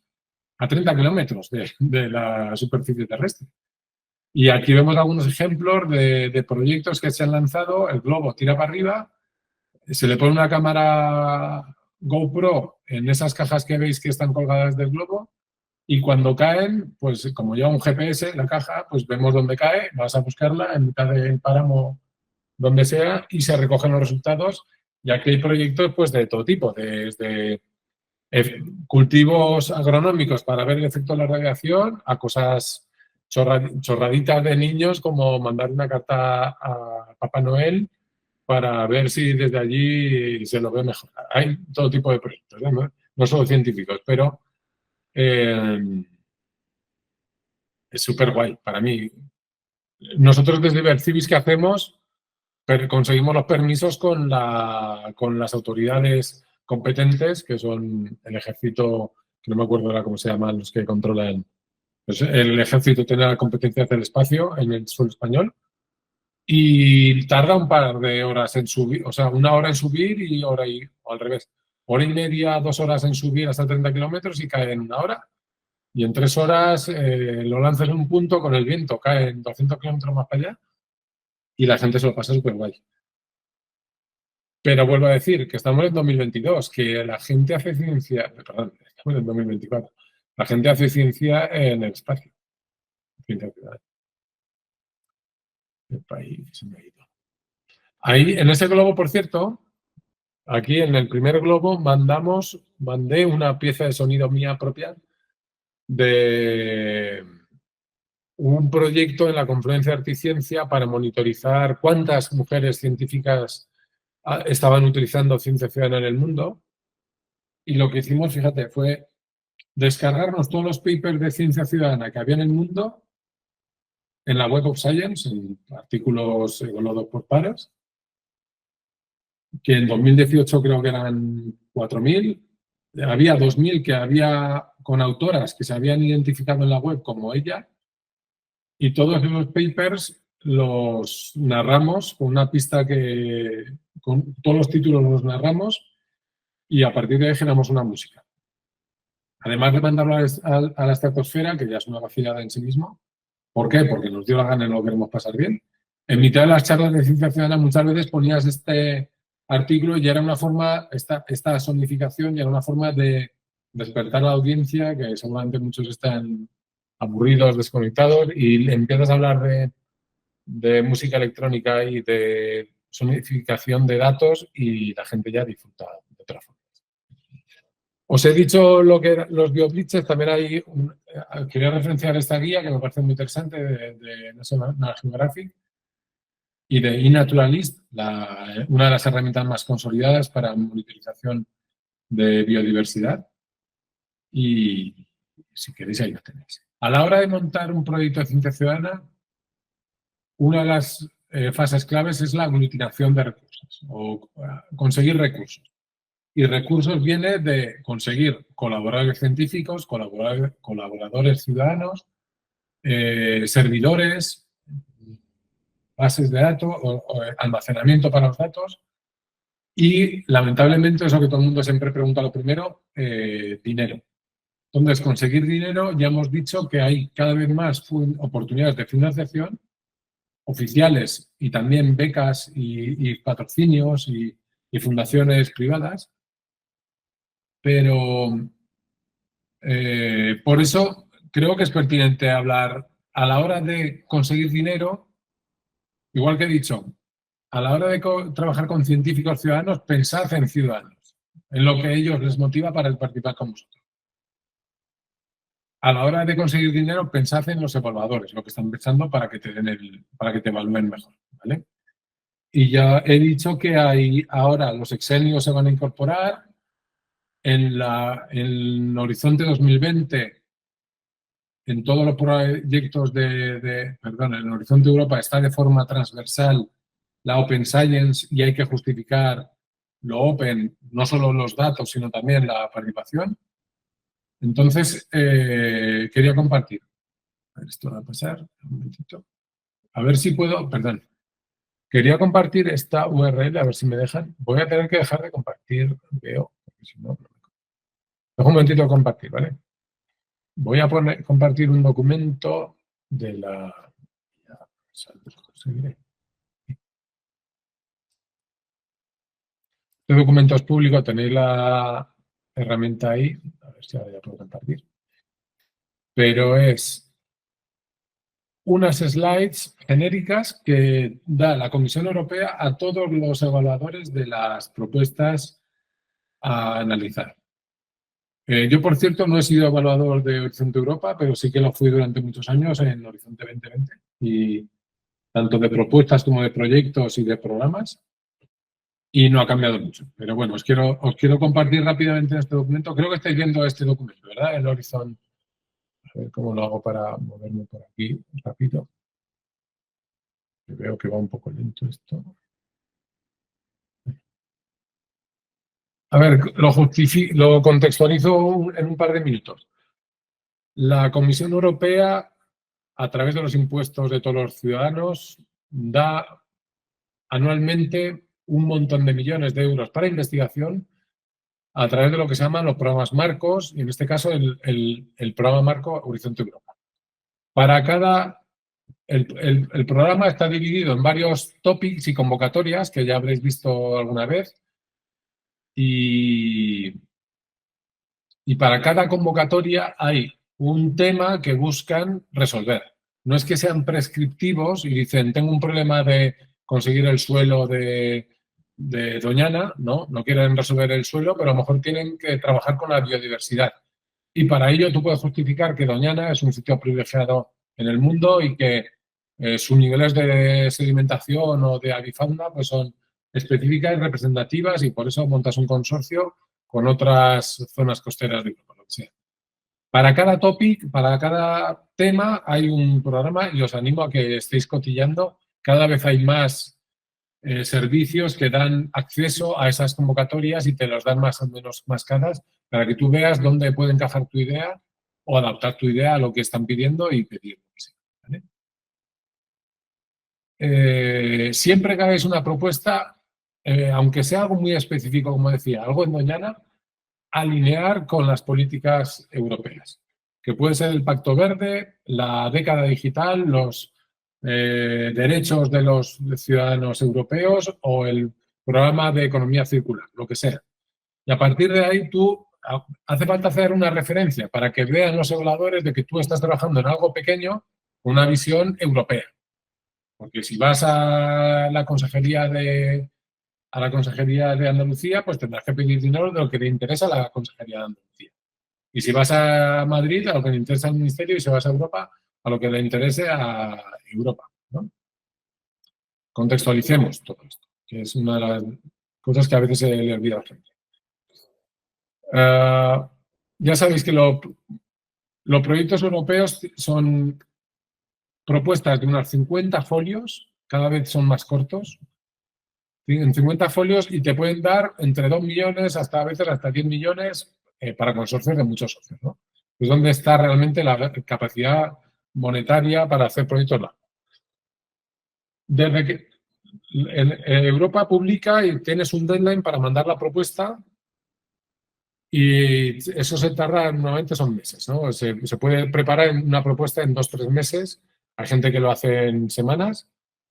a 30 kilómetros de la superficie terrestre. Y aquí vemos algunos ejemplos de proyectos que se han lanzado. El globo tira para arriba, se le pone una cámara GoPro en esas cajas que veis que están colgadas del globo y cuando caen, pues como lleva un GPS la caja, pues vemos dónde cae, vas a buscarla en mitad del páramo, donde sea, y se recogen los resultados. Y aquí hay proyectos pues de todo tipo, desde cultivos agronómicos para ver el efecto de la radiación a cosas chorraditas de niños como mandar una carta a Papá Noel para ver si desde allí se lo ve mejor. Hay todo tipo de proyectos, no solo científicos, pero es súper guay para mí. Nosotros desde Ibercivis, ¿qué hacemos? Conseguimos los permisos con las autoridades competentes, que son el ejército, que no me acuerdo ahora cómo se llaman los que controlan. Pues el ejército tiene la competencia del espacio en el suelo español y tarda un par de horas en subir, o sea, 1 hora en subir y hora y, o al revés, 1 hora y media, 2 horas en subir hasta 30 kilómetros y cae en 1 hora. Y en 3 horas lo lanzas en un punto con el viento, cae en 200 kilómetros más para allá y la gente se lo pasa súper guay. Pero vuelvo a decir que estamos en 2022, que la gente hace ciencia, perdón, estamos en 2024, la gente hace ciencia en el espacio. Ciencia ciudadana. El país se me ha ido. Ahí, en ese globo, por cierto, aquí en el primer globo mandé una pieza de sonido mía propia de un proyecto en la Confluencia de Arte y Ciencia para monitorizar cuántas mujeres científicas estaban utilizando ciencia ciudadana en el mundo. Y lo que hicimos, fíjate, fue descargarnos todos los papers de ciencia ciudadana que había en el mundo en la Web of Science, en artículos evaluados por pares, que en 2018 creo que eran 4.000. Había 2.000 que había con autoras que se habían identificado en la web como ella, y todos esos papers los narramos con una pista que, con todos los títulos los narramos y a partir de ahí generamos una música. Además de mandarlo a la estratosfera, que ya es una vacilada en sí mismo. ¿Por qué? Porque nos dio la gana y lo queremos pasar bien. En mitad de las charlas de ciencia ciudadana muchas veces ponías este artículo y era una forma, esta sonificación ya era una forma de despertar a la audiencia, que seguramente muchos están aburridos, desconectados, y empiezas a hablar de música electrónica y de sonificación de datos y la gente ya disfruta de otra forma. Os he dicho lo que eran los bioglitches, también hay quería referenciar esta guía que me parece muy interesante de National Geographic y de eNaturalist, una de las herramientas más consolidadas para monitorización de biodiversidad. Y si queréis, ahí lo tenéis. A la hora de montar un proyecto de ciencia ciudadana, una de las fases claves es la aglutinación de recursos o conseguir recursos. Y recursos viene de conseguir colaboradores científicos, colaboradores ciudadanos, servidores, bases de datos, o almacenamiento para los datos y, lamentablemente, eso que todo el mundo siempre pregunta lo primero, dinero. Entonces, conseguir dinero, ya hemos dicho que hay cada vez más oportunidades de financiación oficiales y también becas y patrocinios y fundaciones privadas. Pero por eso creo que es pertinente hablar a la hora de conseguir dinero, igual que he dicho, a la hora de trabajar con científicos ciudadanos, pensad en ciudadanos, en lo que a ellos les motiva para participar con vosotros. A la hora de conseguir dinero, pensad en los evaluadores, lo que están pensando para que te evalúen mejor, ¿vale? Y ya he dicho que ahora los exenios se van a incorporar. En Horizonte 2020, en todos los proyectos en Horizonte Europa está de forma transversal la Open Science y hay que justificar lo open, no solo los datos, sino también la participación. Entonces, quería compartir. A ver, esto va a pasar. Un momentito. A ver si puedo, perdón. Quería compartir esta URL, a ver si me dejan. Voy a tener que dejar de compartir, veo, porque si no... Dejo un momentito de compartir, ¿vale? Voy a compartir un documento de la... Este documento es público, tenéis la herramienta ahí. A ver si ahora ya puedo compartir. Pero es unas slides genéricas que da la Comisión Europea a todos los evaluadores de las propuestas a analizar. Yo, por cierto, no he sido evaluador de Horizonte Europa, pero sí que lo fui durante muchos años en Horizonte 2020. Y tanto de propuestas como de proyectos y de programas. Y no ha cambiado mucho. Pero bueno, os quiero compartir rápidamente este documento. Creo que estáis viendo este documento, ¿verdad? El Horizon. A ver cómo lo hago para moverme por aquí rápido. Veo que va un poco lento esto. A ver, lo contextualizo en un par de minutos. La Comisión Europea, a través de los impuestos de todos los ciudadanos, da anualmente un montón de millones de euros para investigación a través de lo que se llaman los programas marcos, y en este caso el programa marco Horizonte Europa. El programa está dividido en varios topics y convocatorias que ya habréis visto alguna vez, y para cada convocatoria hay un tema que buscan resolver. No es que sean prescriptivos y dicen, tengo un problema de conseguir el suelo de Doñana, no quieren resolver el suelo, pero a lo mejor tienen que trabajar con la biodiversidad. Y para ello tú puedes justificar que Doñana es un sitio privilegiado en el mundo y que sus niveles de sedimentación o de avifauna pues son específicas y representativas, y por eso montas un consorcio con otras zonas costeras de Europa, lo que sea. Para cada topic, para cada tema hay un programa y os animo a que estéis cotillando. Cada vez hay más servicios que dan acceso a esas convocatorias y te los dan más o menos más caras para que tú veas dónde puede encajar tu idea o adaptar tu idea a lo que están pidiendo y pedir. ¿Vale? Siempre que hagáis una propuesta, aunque sea algo muy específico, como decía, algo en Doñana, alinear con las políticas europeas, que puede ser el Pacto Verde, la década digital, los derechos de los ciudadanos europeos o el programa de economía circular, lo que sea. Y a partir de ahí hace falta hacer una referencia para que vean los evaluadores de que tú estás trabajando en algo pequeño, una visión europea. Porque si vas a la Consejería de Andalucía, pues tendrás que pedir dinero de lo que le interesa a la Consejería de Andalucía. Y si vas a Madrid, a lo que le interesa al Ministerio, y si vas a Europa, a lo que le interese a Europa, ¿no? Contextualicemos todo esto, que es una de las cosas que a veces se le olvida a la gente. Ya sabéis que los proyectos europeos son propuestas de unos 50 folios, cada vez son más cortos, en 50 folios y te pueden dar entre 2 millones hasta a veces hasta 10 millones para consorcios de muchos socios, ¿no? Es donde está realmente la capacidad monetaria para hacer proyectos largos. Desde que Europa publica y tienes un deadline para mandar la propuesta y eso se tarda, normalmente son meses, ¿no? Se puede preparar una propuesta en 2 o 3 meses. Hay gente que lo hace en semanas.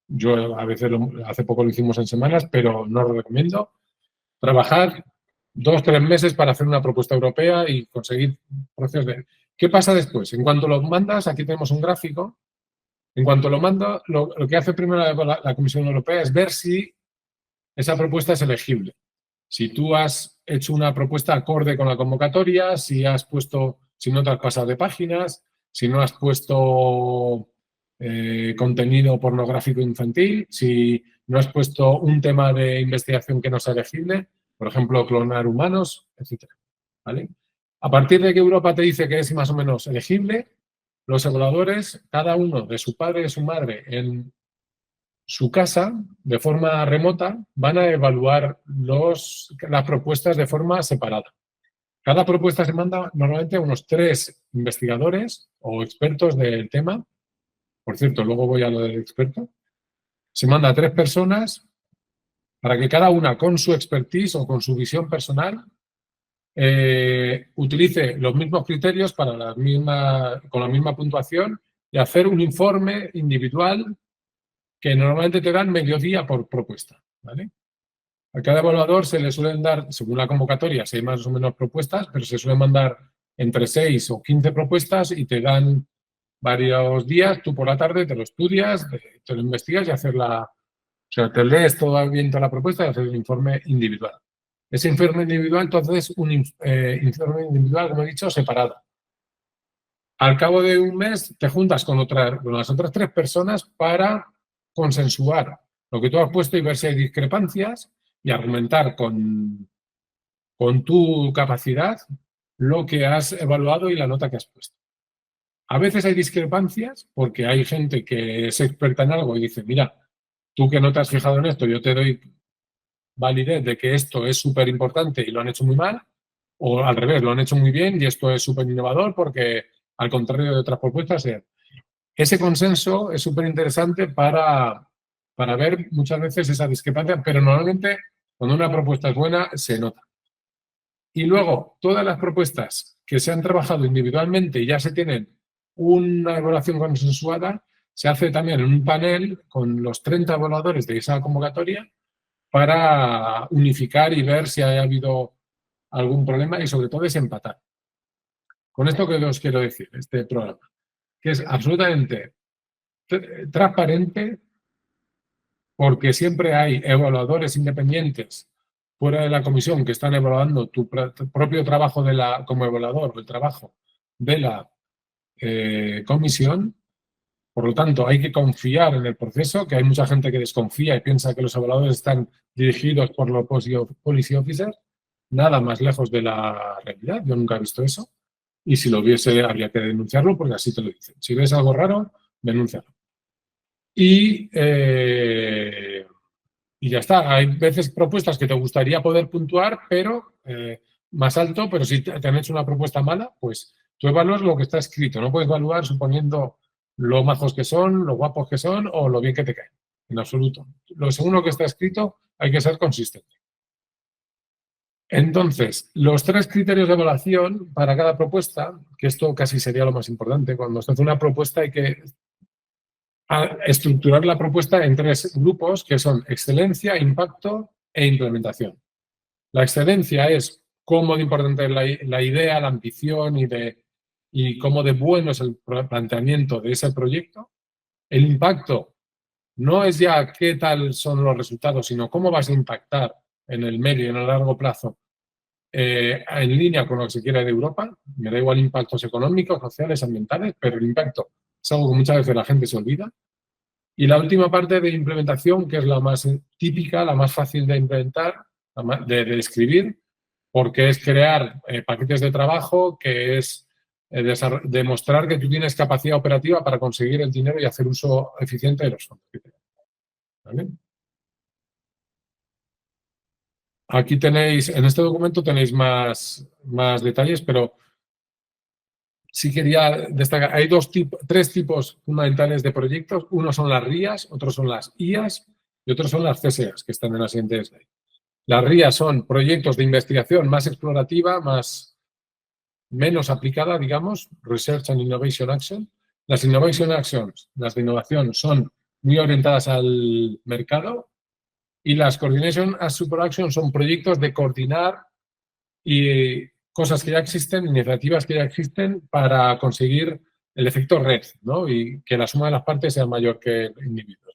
Yo a veces hace poco lo hicimos en semanas, pero no lo recomiendo. Trabajar 2 o 3 meses para hacer una propuesta europea y conseguir procesos de... ¿Qué pasa después? En cuanto lo mandas, aquí tenemos un gráfico. En cuanto lo mando, lo que hace primero la Comisión Europea es ver si esa propuesta es elegible. Si tú has hecho una propuesta acorde con la convocatoria, si no te has pasado de páginas, si no has puesto contenido pornográfico infantil, si no has puesto un tema de investigación que no sea elegible, por ejemplo, clonar humanos, etc. ¿Vale? A partir de que Europa te dice que es más o menos elegible, los evaluadores, cada uno de su padre y de su madre en su casa, de forma remota, van a evaluar las propuestas de forma separada. Cada propuesta se manda normalmente a unos 3 investigadores o expertos del tema. Por cierto, luego voy a lo del experto. Se manda a 3 personas para que cada una con su expertise o con su visión personal utilice los mismos criterios con la misma puntuación y hacer un informe individual que normalmente te dan medio día por propuesta, ¿vale? A cada evaluador se le suelen dar, según la convocatoria, si hay más o menos propuestas, pero se suelen mandar entre 6 o 15 propuestas y te dan varios días, tú por la tarde te lo estudias, te lo investigas y te lees todo bien toda la propuesta y haces un informe individual. Ese informe individual, entonces, un informe individual, como he dicho, separado. Al cabo de un mes te juntas con las otras 3 personas para consensuar lo que tú has puesto y ver si hay discrepancias y argumentar con tu capacidad lo que has evaluado y la nota que has puesto. A veces hay discrepancias porque hay gente que es experta en algo y dice, mira, tú que no te has fijado en esto, yo te doy validez de que esto es súper importante y lo han hecho muy mal, o al revés, lo han hecho muy bien y esto es súper innovador porque, al contrario de otras propuestas, ese consenso es súper interesante para ver muchas veces esa discrepancia, pero normalmente cuando una propuesta es buena se nota. Y luego, todas las propuestas que se han trabajado individualmente y ya se tienen una evaluación consensuada, se hace también en un panel con los 30 evaluadores de esa convocatoria para unificar y ver si ha habido algún problema y sobre todo desempatar. Con esto que os quiero decir, este programa, que es absolutamente transparente porque siempre hay evaluadores independientes fuera de la comisión que están evaluando tu propio trabajo como evaluador o el trabajo de la comisión. Por lo tanto, hay que confiar en el proceso, que hay mucha gente que desconfía y piensa que los evaluadores están dirigidos por los policy officers. Nada más lejos de la realidad. Yo nunca he visto eso. y si lo viese habría que denunciarlo porque así te lo dicen. Si ves algo raro, denúncialo. Y ya está. Hay veces propuestas que te gustaría poder puntuar, pero más alto, pero si te han hecho una propuesta mala, pues tú evalúas lo que está escrito. No puedes evaluar suponiendo lo majos que son, lo guapos que son o lo bien que te caen. En absoluto. Según lo que está escrito, hay que ser consistente. Entonces, los 3 criterios de evaluación para cada propuesta, que esto casi sería lo más importante, cuando se hace una propuesta hay que estructurar la propuesta en 3 grupos que son excelencia, impacto e implementación. La excelencia es cómo de importante es la idea, la ambición y cómo de bueno es el planteamiento de ese proyecto. El impacto no es ya qué tal son los resultados, sino cómo vas a impactar en el medio y en el largo plazo en línea con lo que se quiere de Europa. Me da igual impactos económicos, sociales, ambientales, pero el impacto es algo que muchas veces la gente se olvida. Y la última parte de implementación, que es la más típica, la más fácil de implementar, de escribir, porque es crear paquetes de trabajo, que es demostrar que tú tienes capacidad operativa para conseguir el dinero y hacer uso eficiente de los fondos. ¿Vale? Aquí tenéis, en este documento tenéis más detalles, pero sí quería destacar, hay 3 tipos fundamentales de proyectos. Uno son las RIAs, otros son las IAs y otros son las CSAs, que están en la siguiente slide. Las RIAs son proyectos de investigación más explorativa, menos aplicada, digamos, Research and Innovation Action. Las Innovation Actions, las de innovación, son muy orientadas al mercado y las Coordination and Support Action son proyectos de coordinar y cosas que ya existen, iniciativas que ya existen para conseguir el efecto red, ¿no? Y que la suma de las partes sea mayor que el individuo.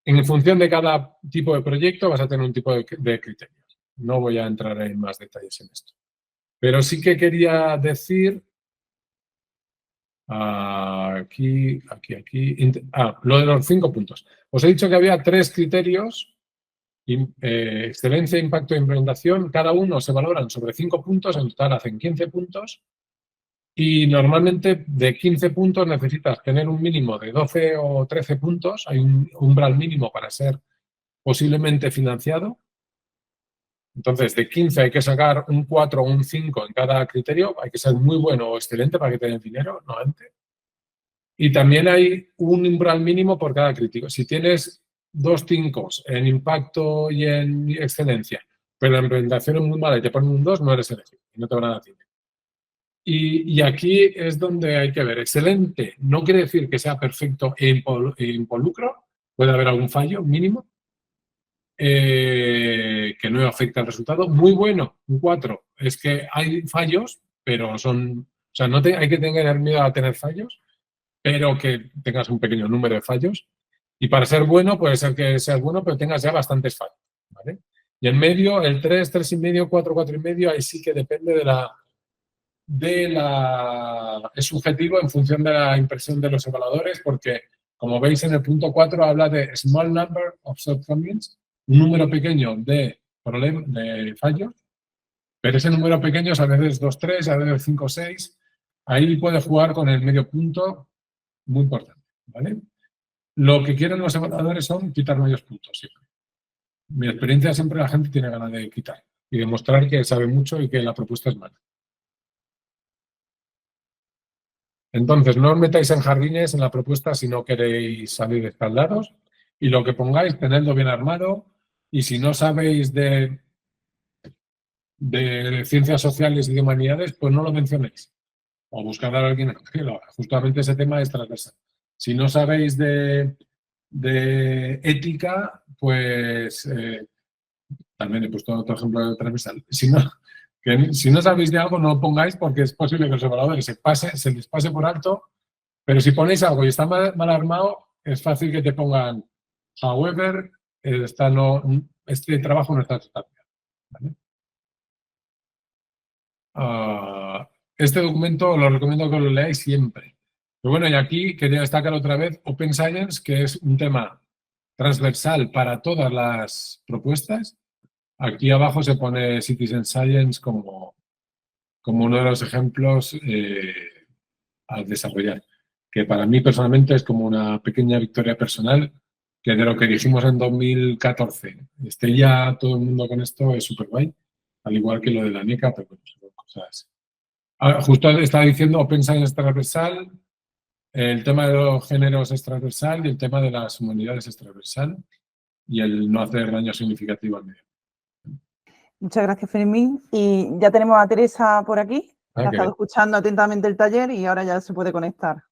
En función de cada tipo de proyecto vas a tener un tipo de criterios. No voy a entrar en más detalles en esto. Pero sí que quería decir, lo de los 5 puntos. Os he dicho que había 3 criterios, excelencia, impacto e implementación. Cada uno se valoran sobre 5 puntos, en total hacen 15 puntos. Y normalmente de 15 puntos necesitas tener un mínimo de 12 o 13 puntos. Hay un umbral mínimo para ser posiblemente financiado. Entonces, de 15 hay que sacar un 4 o un 5 en cada criterio. Hay que ser muy bueno o excelente para que te den dinero, no antes. Y también hay un umbral mínimo por cada crítico. Si tienes 2 5 en impacto y en excelencia, pero la implementación es muy mala y te ponen un 2, no eres elegible y no te van a dar dinero. Y aquí es donde hay que ver. Excelente no quiere decir que sea perfecto e involucro. Puede haber algún fallo mínimo que no afecta al resultado. Muy bueno, un 4. Es que hay fallos, pero son... O sea, no hay que tener miedo a tener fallos, pero que tengas un pequeño número de fallos. Y para ser bueno, puede ser que seas bueno, pero tengas ya bastantes fallos. ¿Vale? Y en medio, el 3, 3,5, 4, 4,5, ahí sí que depende es subjetivo en función de la impresión de los evaluadores, porque, como veis en el punto 4, habla de small number of shortcomings, un número pequeño de fallos, pero ese número pequeño es a veces 2, 3, a veces 5, 6. Ahí puede jugar con el medio punto, muy importante, ¿vale? Lo que quieren los evaluadores son quitar medios puntos siempre. Mi experiencia siempre la gente tiene ganas de quitar y demostrar que sabe mucho y que la propuesta es mala. Entonces, no os metáis en jardines en la propuesta si no queréis salir escaldados y lo que pongáis, tenedlo bien armado y si no sabéis de ciencias sociales y de humanidades, pues no lo mencionéis o buscad a alguien que lo haga. Justamente ese tema es transversal. Si no sabéis de ética, pues también he puesto otro ejemplo de transversal. Si no sabéis de algo, no lo pongáis porque es posible que los evaluadores se les pase por alto, pero si ponéis algo y está mal armado, es fácil que te pongan, however, este trabajo no está total. ¿Vale? Este documento lo recomiendo que lo leáis siempre. Pero bueno, y aquí quería destacar otra vez Open Science, que es un tema transversal para todas las propuestas. Aquí abajo se pone Citizen Science como como uno de los ejemplos a desarrollar, que para mí personalmente es como una pequeña victoria personal, que de lo que dijimos en 2014 esté ya todo el mundo con esto es súper guay, al igual que lo de la NECA, pero bueno, son cosas. Justo estaba diciendo Open Science transversal, el tema de los géneros es transversal y el tema de las humanidades es transversal, y el no hacer daño significativo al medio. Muchas gracias, Fermín. Y ya tenemos a Teresa por aquí, que ha estado escuchando atentamente el taller y ahora ya se puede conectar.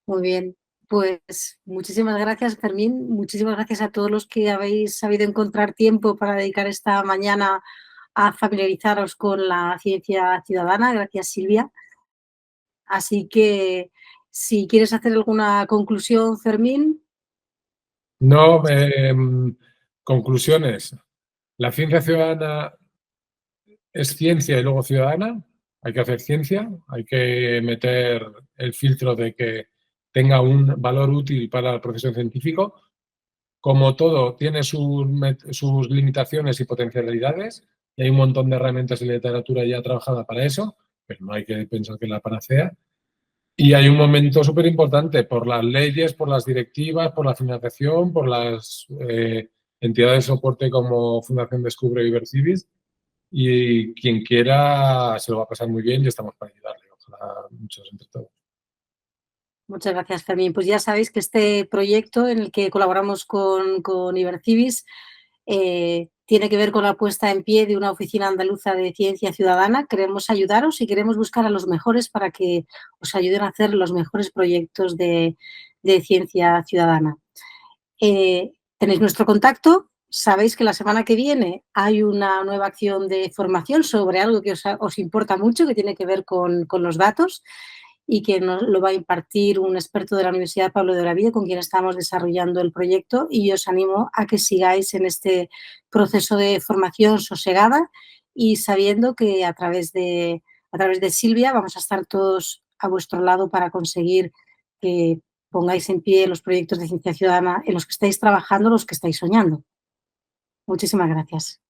Muy bien, pues muchísimas gracias, Fermín. Muchísimas gracias a todos los que habéis sabido encontrar tiempo para dedicar esta mañana a familiarizaros con la ciencia ciudadana. Gracias, Silvia. Así que, si quieres hacer alguna conclusión, Fermín. No, conclusiones. La ciencia ciudadana es ciencia y luego ciudadana. Hay que hacer ciencia, hay que meter el filtro de que tenga un valor útil para el proceso científico. Como todo, tiene sus limitaciones y potencialidades, y hay un montón de herramientas y literatura ya trabajada para eso, pero no hay que pensar que es la panacea. Y hay un momento súper importante por las leyes, por las directivas, por la financiación, por las entidades de soporte como Fundación Descubre y Ibercivis. Y quien quiera se lo va a pasar muy bien y estamos para ayudarle. Ojalá muchos entre todos. Muchas gracias, Fermín. Pues ya sabéis que este proyecto en el que colaboramos con Ibercivis tiene que ver con la puesta en pie de una oficina andaluza de ciencia ciudadana. Queremos ayudaros y queremos buscar a los mejores para que os ayuden a hacer los mejores proyectos de ciencia ciudadana. Tenéis nuestro contacto. Sabéis que la semana que viene hay una nueva acción de formación sobre algo que os importa mucho, que tiene que ver con los datos, y que nos lo va a impartir un experto de la Universidad Pablo de Olavide, con quien estamos desarrollando el proyecto, y os animo a que sigáis en este proceso de formación sosegada y sabiendo que a través de Silvia vamos a estar todos a vuestro lado para conseguir que pongáis en pie los proyectos de ciencia ciudadana en los que estáis trabajando, los que estáis soñando. Muchísimas gracias.